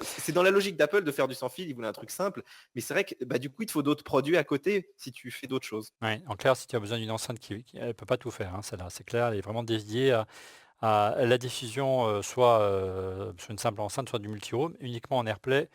c'est dans la logique d'Apple de faire du sans fil, ils voulaient un truc simple, mais c'est vrai que bah, du coup il te faut d'autres produits à côté si tu fais d'autres choses.
Ouais. En clair, si tu as besoin d'une enceinte elle peut pas tout faire, hein, celle-là, c'est clair, elle est vraiment dédiée à la diffusion, soit sur une simple enceinte, soit du multi-room, uniquement en AirPlay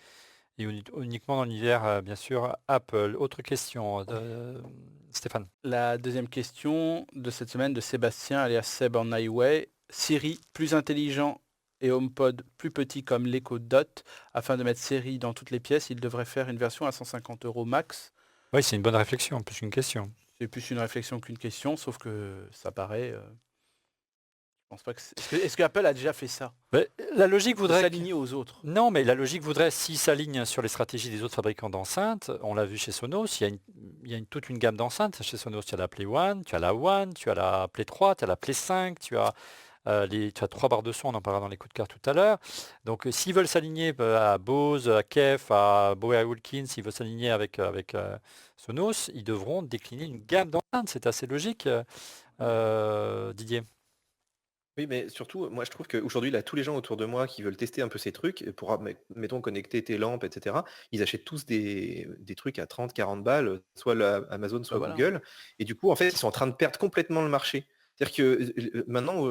et uniquement dans l'univers, bien sûr, Apple. Autre question de Stéphane.
La deuxième question de cette semaine de Sébastien, alias Seb en Highway. Siri plus intelligent et HomePod plus petit comme l'Echo Dot. Afin de mettre Siri dans toutes les pièces, il devrait faire une version à 150 € max.
Oui, c'est une bonne réflexion, plus qu'une question.
C'est plus une réflexion qu'une question, sauf que ça paraît... je pense pas que est-ce que Apple a déjà fait ça?
Mais la logique
De
voudrait
s'aligner aux autres.
Non, mais la logique voudrait, s'ils s'alignent sur les stratégies des autres fabricants d'enceintes, on l'a vu chez Sonos, il y a toute une gamme d'enceintes. Chez Sonos, tu as la Play One, tu as la One, tu as la Play 3, tu as la Play 5, tu as 3 barres de son, on en parlera dans les coups de cœur tout à l'heure. Donc s'ils veulent s'aligner à Bose, à Kef, à Bower Wilkins, s'ils veulent s'aligner avec Sonos, ils devront décliner une gamme d'enceintes. C'est assez logique, Didier.
Oui, mais surtout, moi je trouve qu'aujourd'hui, là, tous les gens autour de moi qui veulent tester un peu ces trucs, pour, mettons, connecter tes lampes, etc., ils achètent tous des trucs à 30-40 balles, soit Amazon, soit
Voilà.
Google, et du coup, en fait, ils sont en train de perdre complètement le marché. C'est-à-dire que maintenant,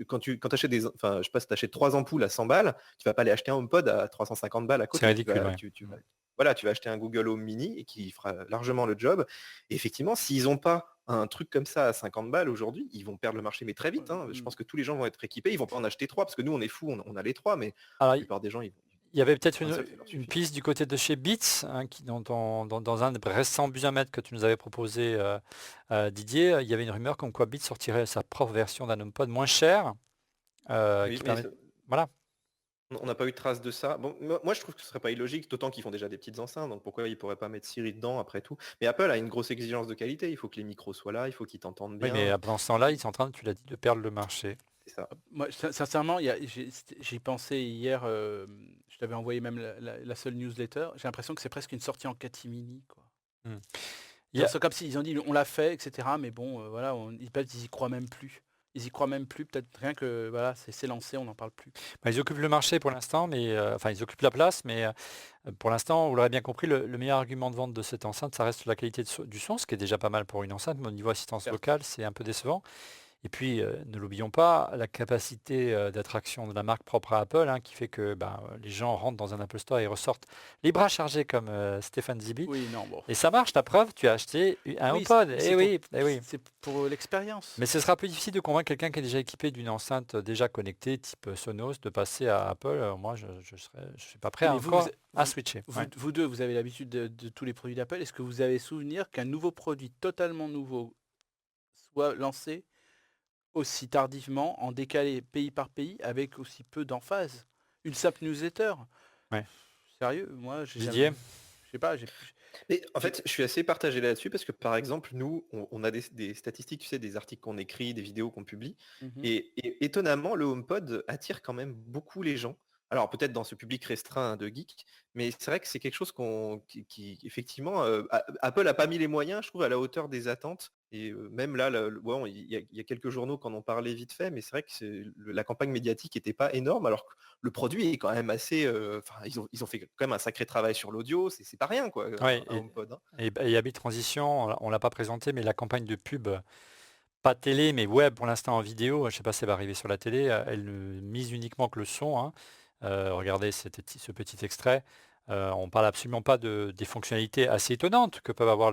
quand tu achètes je sais pas, si tu achètes 3 ampoules à 100 balles, tu vas pas aller acheter un HomePod à 350 balles à
C'est
côté.
ridicule, ouais.
Voilà, tu vas acheter un Google Home Mini et qui fera largement le job. Et effectivement, s'ils n'ont pas un truc comme ça à 50 balles aujourd'hui, ils vont perdre le marché, mais très vite, hein. Je pense que tous les gens vont être équipés. Ils vont pas en acheter 3 parce que nous, on est fous, on a les 3, mais la
Alors,
plupart des gens,
il y avait peut-être
un seul, ça leur
une
suffit.
piste du côté de chez Beats, hein, dans un des récents bus à mètre que tu nous avais proposé, Didier, il y avait une rumeur comme quoi Beats sortirait sa propre version d'un HomePod moins cher,
Oui,
qui
mais
permet... Voilà.
on n'a pas eu de trace de ça. Bon, moi, je trouve que ce serait pas illogique, d'autant qu'ils font déjà des petites enceintes, donc pourquoi ils pourraient pas mettre Siri dedans après tout. Mais Apple a une grosse exigence de qualité. Il faut que les micros soient là, il faut qu'ils t'entendent
Oui, mais
bien.
pendant ce temps-là, ils sont en train, tu l'as dit, de perdre le marché.
C'est ça.
Moi, sincèrement, j'y pensais hier, je t'avais envoyé même la seule newsletter. J'ai l'impression que c'est presque une sortie en catimini, quoi.
Hmm. Il y a-
C'est comme s'ils ont dit on l'a fait, etc. Mais bon, voilà, ils y croient même plus. Ils y croient même plus, peut-être rien que voilà, c'est lancé, on n'en parle plus.
Bah, ils occupent le marché pour l'instant, mais enfin ils occupent la place, mais pour l'instant, vous l'aurez bien compris, le meilleur argument de vente de cette enceinte, ça reste la qualité du son, ce qui est déjà pas mal pour une enceinte, mais au niveau assistance
Certes.
vocale, c'est un peu décevant. Et puis, ne l'oublions pas, la capacité d'attraction de la marque propre à Apple, hein, qui fait que les gens rentrent dans un Apple Store et ressortent les bras chargés comme Stéphane Zibi.
Oui, non, bon.
Et ça marche, la preuve, tu as acheté un
Oui,
HomePod.
c'est
Eh oui, eh oui.
C'est pour l'expérience.
Mais ce sera plus difficile de convaincre quelqu'un qui est déjà équipé d'une enceinte déjà connectée, type Sonos, de passer à Apple. Moi, je suis pas prêt
Mais vous,
encore à switcher.
Vous,
Ouais.
vous deux, vous avez l'habitude de tous les produits d'Apple. Est-ce que vous avez souvenir qu'un nouveau produit totalement nouveau soit lancé aussi tardivement, en décalé pays par pays, avec aussi peu d'emphase? Une simple newsletter.
Ouais.
Sérieux, moi, j'ai
Didier?
je sais pas,
Mais en fait, je suis assez partagé là-dessus parce que par exemple, nous, on a des statistiques, tu sais, des articles qu'on écrit, des vidéos qu'on publie.
Mhm.
Et étonnamment, le HomePod attire quand même beaucoup les gens. Alors peut-être dans ce public restreint de geeks, mais c'est vrai que c'est quelque chose qui effectivement, Apple n'a pas mis les moyens, je trouve, à la hauteur des attentes. Et même là, bon, il y a quelques journaux qui en ont parlé vite fait, mais c'est vrai que la campagne médiatique n'était pas énorme, alors que le produit est quand même assez... Enfin, ils ont fait quand même un sacré travail sur l'audio, c'est pas rien, quoi,
Ouais,
un HomePod, hein.
et Habit Transition, on l'a pas présenté, mais la campagne de pub, pas télé, mais web pour l'instant en vidéo, je ne sais pas si ça va arriver sur la télé, elle ne mise uniquement que le son, hein. Regardez ce petit extrait. On parle absolument pas des fonctionnalités assez étonnantes que peuvent avoir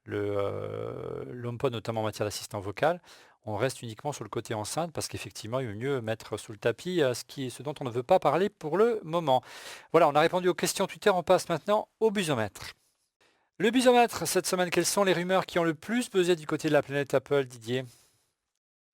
l'HomePod, notamment en matière d'assistant vocal. On reste uniquement sur le côté enceinte parce qu'effectivement, il vaut mieux mettre sous le tapis ce dont on ne veut pas parler pour le moment. Voilà, on a répondu aux questions Twitter, on passe maintenant au busomètre. Le busomètre, cette semaine, quelles sont les rumeurs qui ont le plus buzzé du côté de la planète Apple, Didier?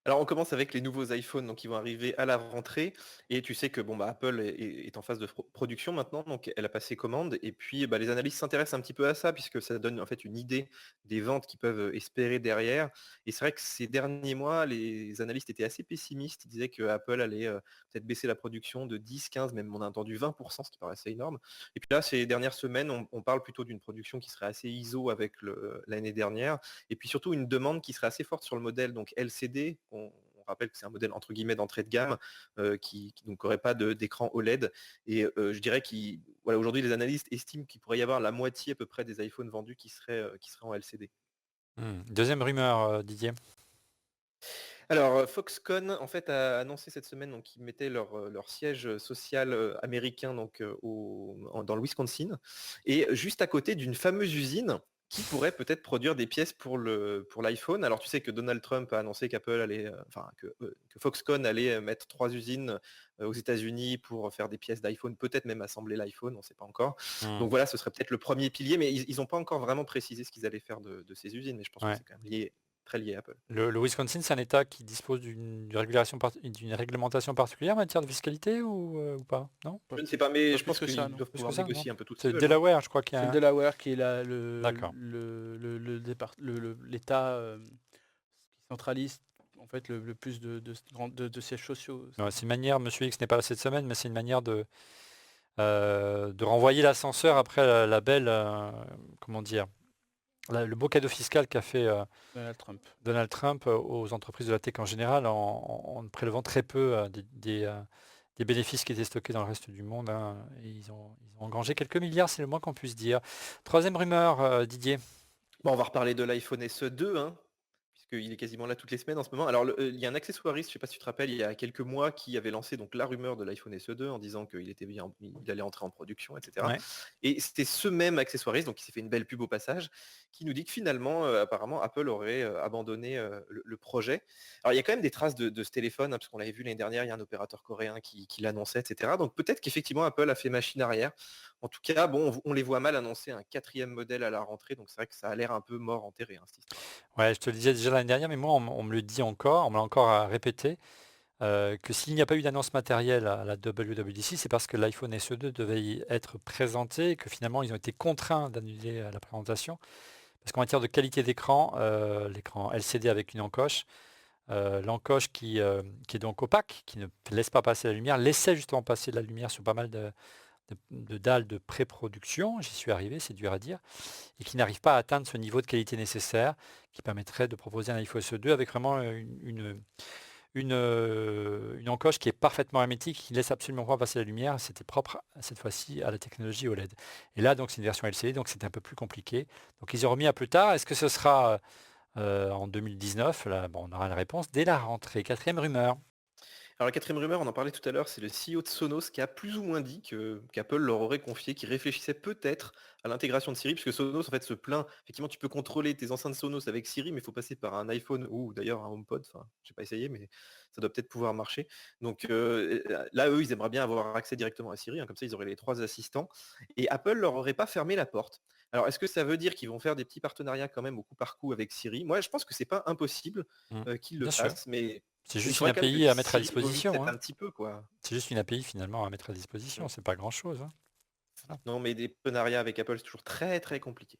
Alors on commence avec les nouveaux iPhones donc, qui vont arriver à la rentrée et tu sais que bon, bah, Apple est en phase de production maintenant, donc elle a passé commande et puis bah, les analystes s'intéressent un petit peu à ça puisque ça donne en fait une idée des ventes qu'ils peuvent espérer derrière. Et c'est vrai que ces derniers mois, les analystes étaient assez pessimistes. Ils disaient que Apple allait peut-être baisser la production de 10, 15, même on a entendu 20%, ce qui paraît assez énorme. Et puis là, ces dernières semaines, on parle plutôt d'une production qui serait assez ISO avec l'année dernière et puis surtout une demande qui serait assez forte sur le modèle donc LCD. On rappelle que c'est un modèle entre guillemets d'entrée de gamme qui donc n'aurait pas d'écran OLED. Et je dirais qu'aujourd'hui les analystes estiment qu'il pourrait y avoir la moitié à peu près des iPhones vendus qui seraient en LCD.
Deuxième rumeur, Didier.
Alors, Foxconn, en fait, a annoncé cette semaine donc, qu'ils mettaient leur siège social américain donc, dans le Wisconsin, et juste à côté d'une fameuse usine qui pourrait peut-être produire des pièces pour l'iPhone. Alors, tu sais que Donald Trump a annoncé qu'Apple allait, que Foxconn allait mettre 3 usines aux États-Unis pour faire des pièces d'iPhone, peut-être même assembler l'iPhone, on ne sait pas encore. Donc voilà, ce serait peut-être le premier pilier, mais ils n'ont pas encore vraiment précisé ce qu'ils allaient faire de ces usines, mais je pense que
Ouais.
c'est quand même très lié à Apple.
Le Wisconsin, c'est un État qui dispose d'une réglementation particulière en matière de fiscalité ou pas? Non?
Je ne sais pas, mais
Pas
je
plus
pense
que
qu'ils
ça, non.
doivent
Plus
pouvoir
que ça,
négocier
non?
un peu tout ce
C'est
qu'ils
le
veulent, hein.
Delaware, je crois qu'il y
C'est
a
le Delaware qui est
D'accord.
l'État qui centralise en fait le plus de sièges sociaux.
Ouais, c'est une manière, Monsieur X n'est pas là cette semaine, mais c'est une manière de renvoyer l'ascenseur après la belle, comment dire, le beau cadeau fiscal qu'a fait
Donald Trump.
Donald Trump aux entreprises de la tech en général en prélevant très peu des bénéfices qui étaient stockés dans le reste du monde, hein. Et ils ont engrangé quelques milliards, c'est le moins qu'on puisse dire. Troisième rumeur, Didier.
Bon, on va reparler de l'iPhone SE2, hein, puisqu'il est quasiment là toutes les semaines en ce moment. Alors, il y a un accessoiriste, je ne sais pas si tu te rappelles, il y a quelques mois, qui avait lancé donc la rumeur de l'iPhone SE2 en disant qu'il allait entrer en production, etc.
Ouais.
Et c'était ce même accessoiriste, donc il s'est fait une belle pub au passage, qui nous dit que finalement, apparemment, Apple aurait abandonné le projet. Alors, il y a quand même des traces de ce téléphone, hein, parce qu'on l'avait vu l'année dernière, il y a un opérateur coréen qui l'annonçait, etc. Donc peut-être qu'effectivement, Apple a fait machine arrière. En tout cas, bon, on les voit mal annoncer un 4e modèle à la rentrée, donc c'est vrai que ça a l'air un peu mort enterré, hein, cette histoire.
Ouais, je te le disais déjà l'année dernière, mais moi, on me le dit encore, on me l'a encore répété, que s'il n'y a pas eu d'annonce matérielle à la WWDC, c'est parce que l'iPhone SE2 devait y être présenté et que finalement, ils ont été contraints d'annuler la présentation. Parce qu'en matière de qualité d'écran, l'écran LCD avec une encoche, l'encoche qui est donc opaque, qui ne laisse pas passer la lumière, laissait justement passer de la lumière sur pas mal de dalles de pré-production, j'y suis arrivé, c'est dur à dire, et qui n'arrive pas à atteindre ce niveau de qualité nécessaire qui permettrait de proposer un iPhone SE2 avec vraiment une encoche qui est parfaitement hermétique, qui ne laisse absolument pas passer la lumière. C'était propre cette fois-ci à la technologie OLED. Et là, donc, c'est une version LCD, donc c'est un peu plus compliqué. Donc, ils ont remis à plus tard. Est-ce que ce sera en 2019? Là, bon, on aura la réponse dès la rentrée. Quatrième rumeur.
Alors la 4e rumeur, on en parlait tout à l'heure, c'est le CEO de Sonos qui a plus ou moins dit qu'Apple leur aurait confié qu'il réfléchissait peut-être à l'intégration de Siri, puisque Sonos en fait se plaint. Effectivement, tu peux contrôler tes enceintes Sonos avec Siri, mais il faut passer par un iPhone ou d'ailleurs un HomePod. Enfin, j'ai pas essayé, mais ça doit peut-être pouvoir marcher. Donc là, eux, ils aimeraient bien avoir accès directement à Siri, hein, comme ça ils auraient les 3 assistants. Et Apple leur aurait pas fermé la porte. Alors est-ce que ça veut dire qu'ils vont faire des petits partenariats quand même au coup par coup avec Siri? Moi, je pense que c'est pas impossible qu'ils le
Bien sûr.
fassent, mais
C'est
il
juste une
faudrait quand même
API
que
à mettre à
Siri évolue
disposition,
peut-être
hein.
un petit peu, quoi.
C'est juste une API finalement à mettre à disposition, c'est pas grand-chose, hein. Voilà.
Non, mais des partenariats avec Apple, c'est toujours très très compliqué.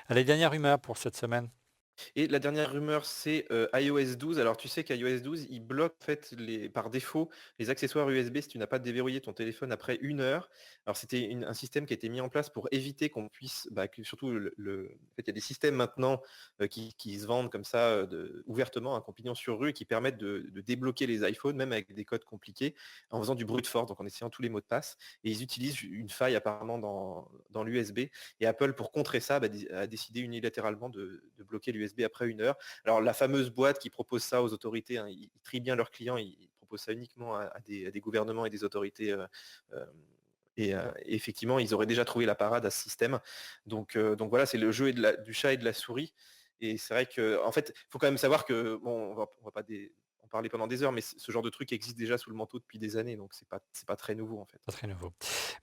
Allez, dernière rumeur pour cette semaine.
Et la dernière rumeur, c'est iOS 12. Alors tu sais qu'iOS 12, il bloque en fait par défaut les accessoires USB si tu n'as pas déverrouillé ton téléphone après 1 heure. Alors c'était un système qui a été mis en place pour éviter qu'on puisse, surtout en fait, il y a des systèmes maintenant qui se vendent comme ça ouvertement, un pignon sur rue, et qui permettent de débloquer les iPhones, même avec des codes compliqués, en faisant du brute force, donc en essayant tous les mots de passe. Et ils utilisent une faille apparemment dans l'USB. Et Apple, pour contrer ça, a décidé unilatéralement de bloquer l'USB après 1 heure. Alors la fameuse boîte qui propose ça aux autorités, hein, ils trient bien leurs clients, ils proposent ça uniquement à des gouvernements et des autorités. Et effectivement, ils auraient déjà trouvé la parade à ce système. Donc voilà, c'est le jeu du chat et de la souris. Et c'est vrai que, en fait, il faut quand même savoir que, bon, on va pas en parler pendant des heures, mais ce genre de truc existe déjà sous le manteau depuis des années, donc c'est pas très nouveau en fait.
Pas très nouveau.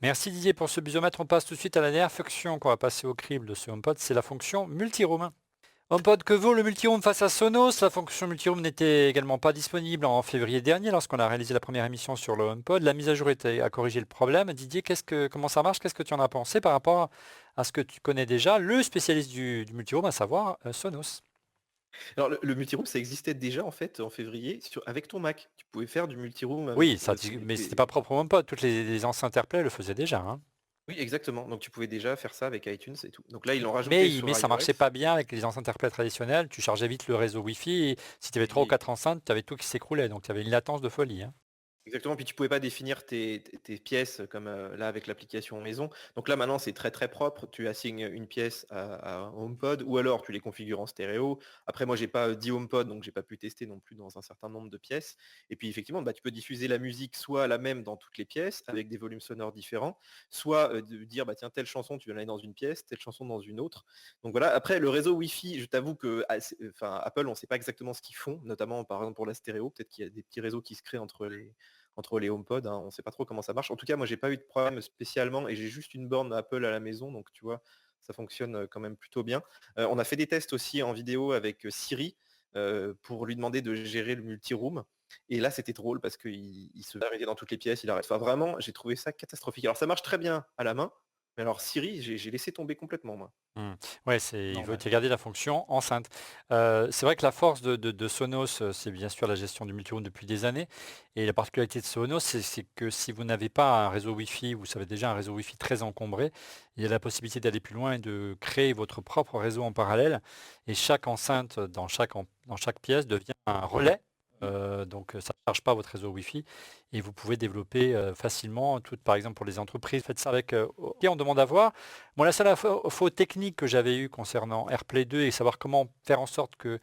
Merci Didier pour ce bisomètre. On passe tout de suite à la dernière fonction qu'on va passer au crible de ce HomePod, c'est la fonction multiroom. HomePod, que vaut le multiroom face à Sonos? La fonction multiroom n'était également pas disponible en février dernier lorsqu'on a réalisé la première émission sur le HomePod. La mise à jour a corrigé le problème. Didier, comment ça marche? Qu'est-ce que tu en as pensé par rapport à ce que tu connais déjà, le spécialiste du multiroom, à savoir Sonos?
Alors le multiroom, ça existait déjà en fait en février avec ton Mac. Tu pouvais faire du multiroom
Oui,
avec
mais c'était pas propre au HomePod. Toutes les enceintes AirPlay le faisaient déjà, hein.
Oui, exactement. Donc tu pouvais déjà faire ça avec iTunes et tout. Donc là, ils l'ont
Mais,
rajouté sur
mais ça
iOS.
marchait pas bien avec les enceintes AirPlay traditionnelles. Tu chargeais vite le réseau Wi-Fi. Et si tu avais 3 ou
Et-
4 enceintes, tu avais tout qui s'écroulait. Donc tu avais une latence de folie, hein.
Exactement, puis tu pouvais pas définir tes pièces comme là avec l'application maison. Donc là maintenant c'est très très propre, tu assignes une pièce à HomePod ou alors tu les configures en stéréo. Après moi j'ai pas dit HomePod donc j'ai pas pu tester non plus dans un certain nombre de pièces. Et puis effectivement tu peux diffuser la musique soit la même dans toutes les pièces avec des volumes sonores différents, soit de dire tiens telle chanson tu vas aller dans une pièce, telle chanson dans une autre. Donc voilà, après le réseau Wi-Fi, je t'avoue que Apple on sait pas exactement ce qu'ils font, notamment par exemple pour la stéréo, peut-être qu'il y a des petits réseaux qui se créent entre les HomePod, hein, on ne sait pas trop comment ça marche. En tout cas, moi, j'ai pas eu de problème spécialement et j'ai juste une borne Apple à la maison, donc tu vois, ça fonctionne quand même plutôt bien. On a fait des tests aussi en vidéo avec Siri pour lui demander de gérer le multiroom. Et là, c'était drôle parce qu'il se arrêtait dans toutes les pièces, il arrête. Enfin, vraiment, j'ai trouvé ça catastrophique. Alors, ça marche très bien à la main, mais alors Siri, j'ai laissé tomber complètement, moi.
Ouais, il veut
Normal.
te garder la fonction enceinte. C'est vrai que la force de Sonos, c'est bien sûr la gestion du multiroom depuis des années. Et la particularité de Sonos, c'est que si vous n'avez pas un réseau Wi-Fi, vous savez déjà un réseau Wi-Fi très encombré, il y a la possibilité d'aller plus loin et de créer votre propre réseau en parallèle. Et chaque enceinte dans chaque pièce devient un relais. Donc ça ne charge pas votre réseau Wi-Fi et vous pouvez développer facilement, par exemple pour les entreprises, faites ça avec OK, on demande à voir. Bon, la seule faute technique que j'avais eue concernant AirPlay 2 et savoir comment faire en sorte que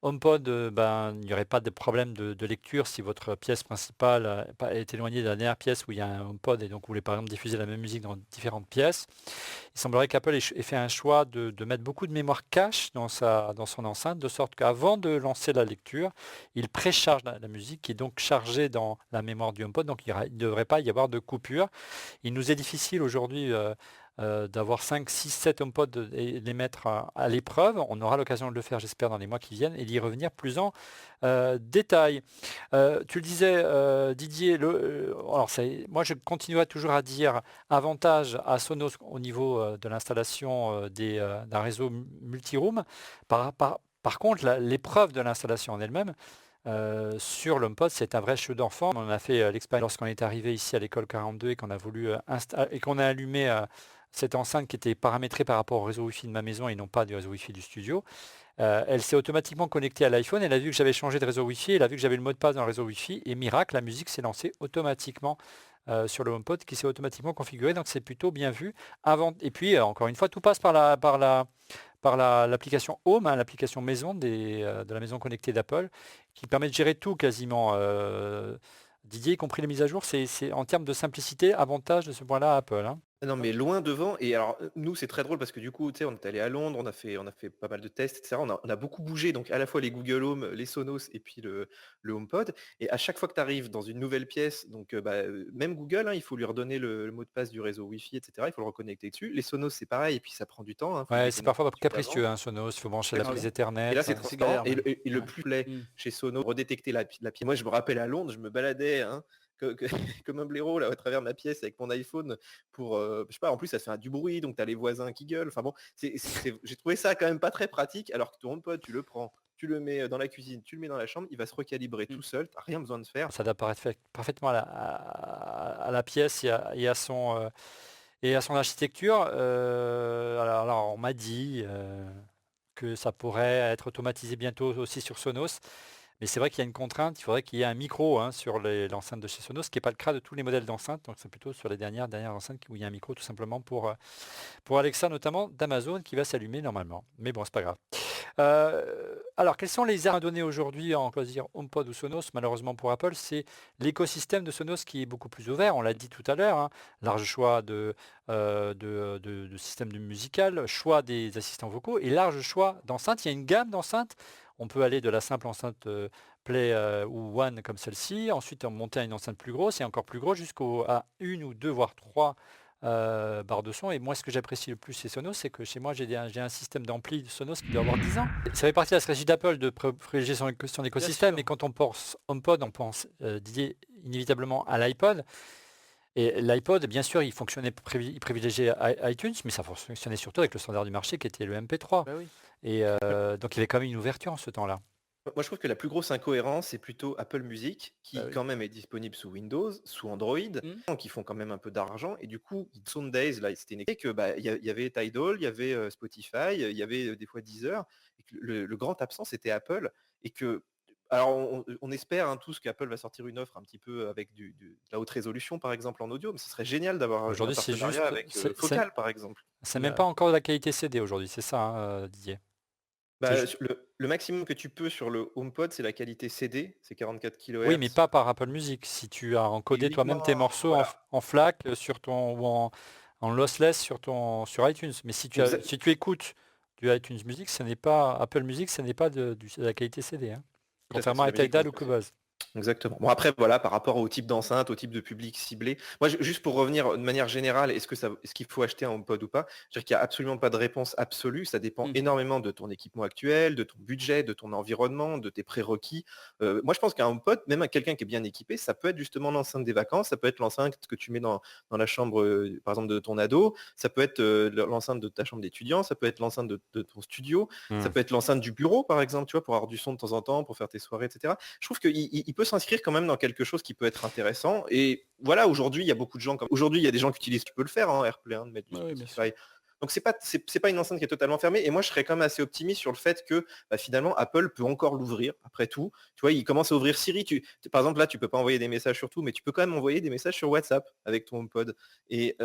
HomePod, il n'y aurait pas de problème de lecture si votre pièce principale est éloignée de la dernière pièce où il y a un HomePod et donc vous voulez par exemple diffuser la même musique dans différentes pièces. Il semblerait qu'Apple ait fait un choix de mettre beaucoup de mémoire cache dans son enceinte, de sorte qu'avant de lancer la lecture, il précharge la musique qui est donc chargée dans la mémoire du HomePod, donc il ne devrait pas y avoir de coupure. Il nous est difficile aujourd'hui d'avoir 5, 6, 7 HomePod et les mettre à l'épreuve. On aura l'occasion de le faire, j'espère, dans les mois qui viennent et d'y revenir plus en détail. Tu le disais, Didier, alors moi je continuerai toujours à dire avantage à Sonos au niveau de l'installation d'un réseau multiroom. Par contre, l'épreuve de l'installation en elle-même, sur l'HomePod, c'est un vrai jeu d'enfant. On a fait l'expérience lorsqu'on est arrivé ici à l'école 42 et qu'on a voulu et qu'on a allumé cette enceinte qui était paramétrée par rapport au réseau Wi-Fi de ma maison et non pas du réseau Wi-Fi du studio. Elle s'est automatiquement connectée à l'iPhone. Elle a vu que j'avais changé de réseau Wi-Fi. Elle a vu que j'avais le mot de passe dans le réseau Wi-Fi. Et miracle, la musique s'est lancée automatiquement sur le HomePod qui s'est automatiquement configuré. Donc c'est plutôt bien vu. Et puis, encore une fois, tout passe par l'application Home, hein, l'application maison de la maison connectée d'Apple, qui permet de gérer tout quasiment. Didier, y compris les mises à jour, c'est en termes de simplicité, avantage de ce point-là à Apple, hein.
Non, mais loin devant. Et alors, nous, c'est très drôle parce que du coup, tu sais, on est allé à Londres, on a fait pas mal de tests, etc. On a beaucoup bougé, donc à la fois les Google Home, les Sonos et puis le HomePod. Et à chaque fois que tu arrives dans une nouvelle pièce, donc même Google, hein, il faut lui redonner le mot de passe du réseau Wi-Fi, etc. Il faut le reconnecter dessus. Les Sonos, c'est pareil, et puis ça prend du temps, hein, faut le
Ouais, c'est
déconnecter
parfois
tout de suite
capricieux,
avant.
hein, Sonos. Il faut brancher la
Ah
prise
oui.
Et
Ethernet.
là, c'est
C'est
transparent.
galère,
Et le
ouais.
plus plaît
Mm.
chez Sonos, redétecter la pièce. Moi, je me rappelle à Londres, je me baladais, hein, comme un blaireau là, à travers ma pièce avec mon iPhone pour, je sais pas, en plus ça fait du bruit, donc tu as les voisins qui gueulent. Enfin bon, j'ai trouvé ça quand même pas très pratique, alors que ton HomePod, tu le prends, tu le mets dans la cuisine, tu le mets dans la chambre, il va se recalibrer tout seul, tu rien besoin de faire.
Ça adapte parfaitement à la pièce et à son architecture. Alors, on m'a dit que ça pourrait être automatisé bientôt aussi sur Sonos. Mais c'est vrai qu'il y a une contrainte, il faudrait qu'il y ait un micro sur l'enceinte de chez Sonos, ce qui n'est pas le cas de tous les modèles d'enceinte. Donc c'est plutôt sur les dernières enceintes où il y a un micro tout simplement pour Alexa notamment d'Amazon qui va s'allumer normalement. Mais bon, c'est pas grave. Alors, quelles sont les armes à donner aujourd'hui en choisir HomePod ou Sonos? Malheureusement pour Apple, c'est l'écosystème de Sonos qui est beaucoup plus ouvert. On l'a dit tout à l'heure, hein. Large choix de système de musical, choix des assistants vocaux et large choix d'enceintes. Il y a une gamme d'enceintes. On peut aller de la simple enceinte Play ou One comme celle-ci. Ensuite, on monter à une enceinte plus grosse et encore plus grosse jusqu'à une ou deux voire trois barres de son. Et moi, ce que j'apprécie le plus chez Sonos, c'est que chez moi, j'ai un système d'ampli de Sonos qui doit avoir 10 ans. Ça fait partie de la stratégie d'Apple de privilégier son écosystème. Et quand on pense HomePod, on pense inévitablement à l'iPod. Et l'iPod, bien sûr, il privilégiait iTunes, mais ça fonctionnait surtout avec le standard du marché qui était le MP3.
Bah oui.
Et donc, il y avait quand même une ouverture en ce temps-là.
Moi, je trouve que la plus grosse incohérence, c'est plutôt Apple Music, qui
Bah oui.
quand même est disponible sous Windows, sous Android, qui font quand même un peu d'argent. Et du coup, Sundays, là, c'était une équipe que il y avait Tidal, il y avait Spotify, il y avait des fois Deezer. Et que le grand absent, c'était Apple. Et que, alors, on espère tous qu'Apple va sortir une offre un petit peu avec de la haute résolution, par exemple, en audio. Mais ce serait génial d'avoir un
Aujourd'hui, c'est
partenariat
juste.
avec Focal, par exemple.
C'est même pas encore de la qualité CD aujourd'hui, c'est ça, hein, Didier?
Bah, le maximum que tu peux sur le HomePod, c'est la qualité CD, c'est 44
Oui, mais
kHz.
pas par Apple Music. Si tu as encodé toi-même tes morceaux
Voilà.
en FLAC ou en lossless sur iTunes. Mais si tu écoutes du iTunes Music, ce n'est pas Apple Music, ce n'est pas de la qualité CD, hein.
Tout à fait,
Contrairement
c'est
à
la musique
Tidal ou
compressée.
Cubase.
Exactement. Bon après voilà, par rapport au type d'enceinte, au type de public ciblé. Moi juste pour revenir de manière générale, est-ce qu'il faut acheter un HomePod ou pas? Je dirais qu'il n'y a absolument pas de réponse absolue. Ça dépend énormément de ton équipement actuel, de ton budget, de ton environnement, de tes prérequis. Moi je pense qu'un HomePod, même à quelqu'un qui est bien équipé, ça peut être justement l'enceinte des vacances, ça peut être l'enceinte que tu mets dans la chambre, par exemple, de ton ado, ça peut être l'enceinte de ta chambre d'étudiant, ça peut être l'enceinte de ton studio, ça peut être l'enceinte du bureau, par exemple, tu vois, pour avoir du son de temps en temps, pour faire tes soirées, etc. Je trouve qu'il peut s'inscrire quand même dans quelque chose qui peut être intéressant. Et voilà, aujourd'hui, il y a beaucoup de gens aujourd'hui, il y a des gens qui utilisent, tu peux le faire, AirPlay, de mettre du Spotify. Donc c'est pas une enceinte qui est totalement fermée. Et moi, je serais quand même assez optimiste sur le fait que finalement, Apple peut encore l'ouvrir. Après tout, tu vois, il commence à ouvrir Siri. Par exemple, là, tu peux pas envoyer des messages sur tout, mais tu peux quand même envoyer des messages sur WhatsApp avec ton HomePod. Et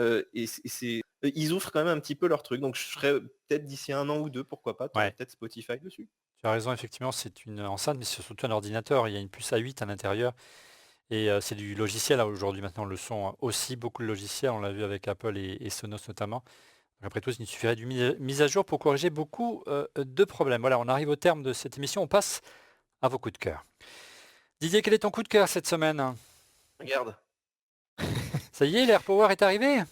ils ouvrent quand même un petit peu leur truc. Donc je serais peut-être d'ici 1 an ou 2, pourquoi pas, tu aurais peut-être Spotify dessus.
Tu as raison, effectivement, c'est une enceinte, mais c'est surtout un ordinateur. Il y a une puce A8 à l'intérieur. Et c'est du logiciel aujourd'hui maintenant, le son aussi, beaucoup de logiciels, on l'a vu avec Apple et Sonos notamment. Après tout, il suffirait d'une mise à jour pour corriger beaucoup de problèmes. Voilà, on arrive au terme de cette émission, on passe à vos coups de cœur. Didier, quel est ton coup de cœur cette semaine?
Regarde.
Ça y est, l'AirPower est arrivé?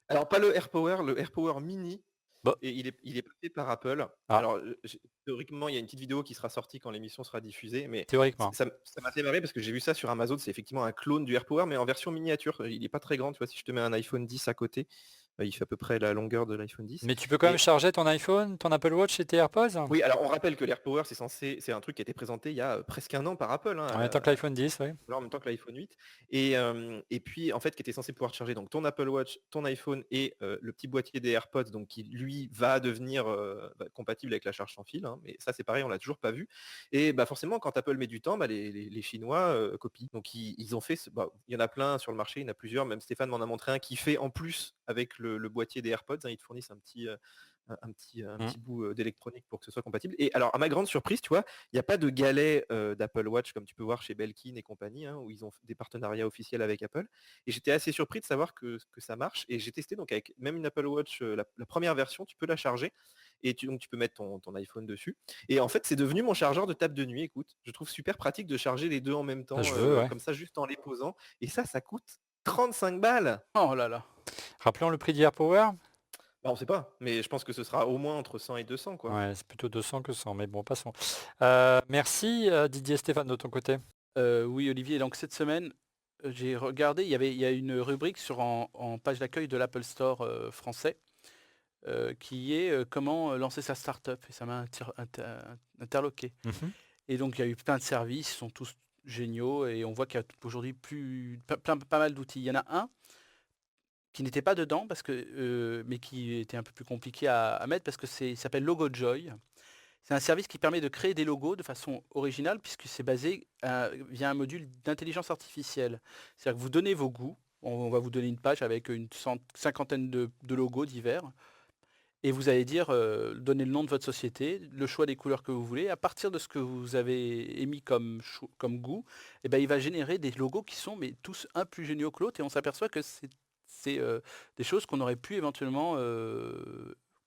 Alors pas le AirPower, le AirPower Mini.
Bon.
Et il est pas fait par Apple.
Ah.
Alors théoriquement, il y a une petite vidéo qui sera sortie quand l'émission sera diffusée, mais
Théoriquement.
ça m'a fait marrer parce que j'ai vu ça sur Amazon, c'est effectivement un clone du AirPower, mais en version miniature. Il est pas très grand, tu vois, si je te mets un iPhone 10 à côté, il fait à peu près la longueur de l'iPhone 10.
Mais tu peux quand même charger ton iPhone, ton Apple Watch et tes AirPods?
Oui, alors on rappelle que l'AirPower, c'est un truc qui a été présenté il y a presque 1 an par Apple.
En même temps que l'iPhone 10, oui.
En même temps que l'iPhone 8. Et puis, en fait, qui était censé pouvoir charger donc ton Apple Watch, ton iPhone et le petit boîtier des AirPods, donc qui, lui, va devenir compatible avec la charge sans fil. Hein, mais ça, c'est pareil, on l'a toujours pas vu. Et forcément, quand Apple met du temps, les Chinois copient. Donc, ils ont fait... il y en a plein sur le marché, il y en a plusieurs. Même Stéphane m'en a montré un qui fait en plus avec le boîtier des AirPods. Hein, ils te fournissent un petit bout d'électronique pour que ce soit compatible. Et alors, à ma grande surprise, tu vois, il n'y a pas de galet d'Apple Watch comme tu peux voir chez Belkin et compagnie, hein, où ils ont des partenariats officiels avec Apple. Et j'étais assez surpris de savoir que ça marche. Et j'ai testé donc avec même une Apple Watch, la première version, tu peux la charger et donc tu peux mettre ton iPhone dessus. Et en fait, c'est devenu mon chargeur de table de nuit. Écoute, je trouve super pratique de charger les deux en même temps, comme ça, juste en les posant. Et ça coûte 35 balles.
Oh là là.
Rappelons le prix d'AirPower.
On ne sait pas, mais je pense que ce sera au moins entre 100 et 200, quoi.
Ouais, c'est plutôt 200 que 100, mais bon, passons. Merci Didier, Stéphane, de ton côté.
Oui, Olivier, donc cette semaine, j'ai regardé, il y a une rubrique en page d'accueil de l'Apple Store français qui est comment lancer sa startup. Et ça m'a interloqué.
Mhm.
Et donc il y a eu plein de services, ils sont tous géniaux et on voit qu'il y a aujourd'hui pas mal d'outils. Il y en a un qui n'était pas dedans parce que mais qui était un peu plus compliqué à mettre parce que il s'appelle Logojoy. C'est un service qui permet de créer des logos de façon originale puisque c'est basé via un module d'intelligence artificielle. C'est-à-dire que vous donnez vos goûts, on va vous donner une page avec une cinquantaine de logos divers. Et vous allez dire, donner le nom de votre société, le choix des couleurs que vous voulez. À partir de ce que vous avez émis comme goût, eh ben, il va générer des logos qui sont mais tous un plus géniaux que l'autre. Et on s'aperçoit que c'est des choses qu'on aurait pu éventuellement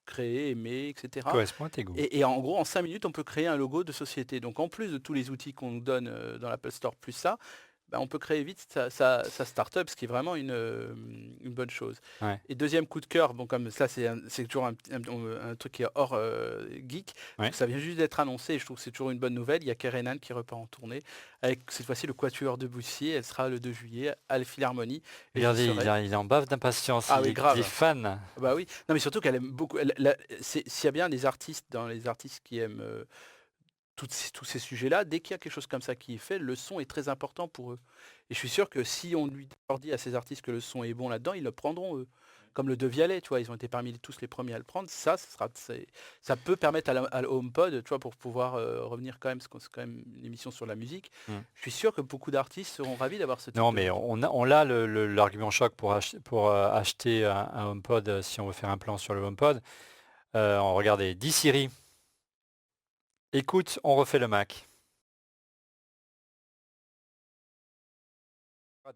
créer, aimer, etc.
Correspond à tes goûts.
Et en gros, en 5 minutes, on peut créer un logo de société. Donc en plus de tous les outils qu'on nous donne dans l'Apple Store, plus ça, bah, on peut créer vite sa start-up, ce qui est vraiment une bonne chose.
Ouais.
Et deuxième coup de cœur, bon comme ça c'est toujours un truc qui est hors geek, parce que ça vient juste d'être annoncé et je trouve que c'est toujours une bonne nouvelle. Il y a Kerenan qui repart en tournée avec cette fois-ci le Quatuor de Debussy. Elle sera le 2 juillet à la Philharmonie. Et
Regardez, il est en bave d'impatience,
Ah
il
oui, grave.
est fan.
Bah oui, non mais surtout qu'elle aime beaucoup. S'il y a bien des artistes dans les artistes qui aiment tous ces sujets-là, dès qu'il y a quelque chose comme ça qui est fait, le son est très important pour eux. Et je suis sûr que si on leur dit à ces artistes que le son est bon là-dedans, ils le prendront eux. Comme le De Vialet, tu vois, ils ont été parmi tous les premiers à le prendre. Ça peut permettre à HomePod, tu vois, pour pouvoir revenir quand même, parce que c'est quand même une émission sur la musique. Je suis sûr que beaucoup d'artistes seront ravis d'avoir ce type
Non,
de
mais
son.
on a l'argument choc pour acheter un HomePod si on veut faire un plan sur le HomePod. Regardez, dis Siri, écoute, on refait le Mac.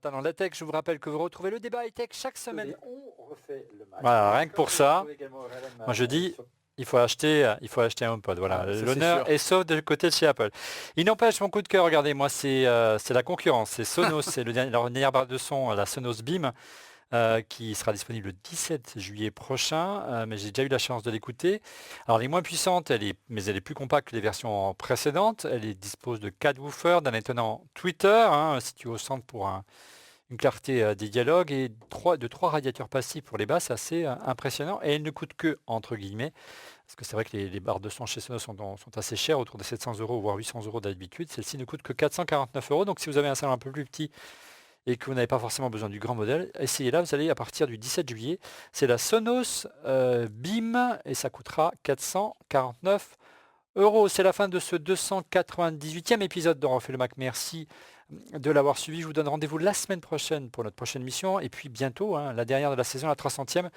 Talent de la tech, je vous rappelle que vous retrouvez le débat high-tech chaque semaine. On refait le Mac. Voilà, rien que pour ça, moi je dis, il faut acheter un HomePod. Voilà,
Ah, ça,
l'honneur
c'est
est sauf de côté de chez Apple. Il n'empêche, mon coup de cœur, regardez, moi c'est la concurrence, c'est Sonos, c'est leur dernière barre de son, la Sonos Beam. Qui sera disponible le 17 juillet prochain, mais j'ai déjà eu la chance de l'écouter. Alors elle est moins puissante, mais elle est plus compacte que les versions précédentes. Elle dispose de 4 woofers, d'un étonnant tweeter, situé au centre pour une clarté des dialogues, et de 3 radiateurs passifs pour les basses, assez impressionnant. Et elle ne coûte que, entre guillemets, parce que c'est vrai que les barres de son chez Sonos sont assez chères, autour de 700 €, voire 800 € d'habitude. Celle-ci ne coûte que 449 €. Donc si vous avez un salon un peu plus petit, et que vous n'avez pas forcément besoin du grand modèle, essayez-la, vous allez à partir du 17 juillet. C'est la Sonos Beam et ça coûtera 449 €. C'est la fin de ce 298e épisode de Refait le Mac. Merci de l'avoir suivi. Je vous donne rendez-vous la semaine prochaine pour notre prochaine mission. Et puis bientôt, la dernière de la saison, la 300e.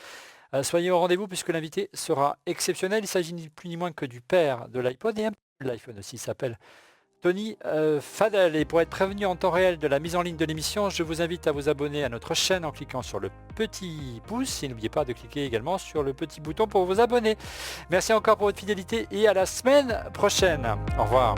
Soyez au rendez-vous puisque l'invité sera exceptionnel. Il s'agit ni plus ni moins que du père de l'iPod et un peu de l'iPhone aussi. Il s'appelle Tony Fadel. Et pour être prévenu en temps réel de la mise en ligne de l'émission, je vous invite à vous abonner à notre chaîne en cliquant sur le petit pouce et n'oubliez pas de cliquer également sur le petit bouton pour vous abonner. Merci encore pour votre fidélité et à la semaine prochaine. Au revoir.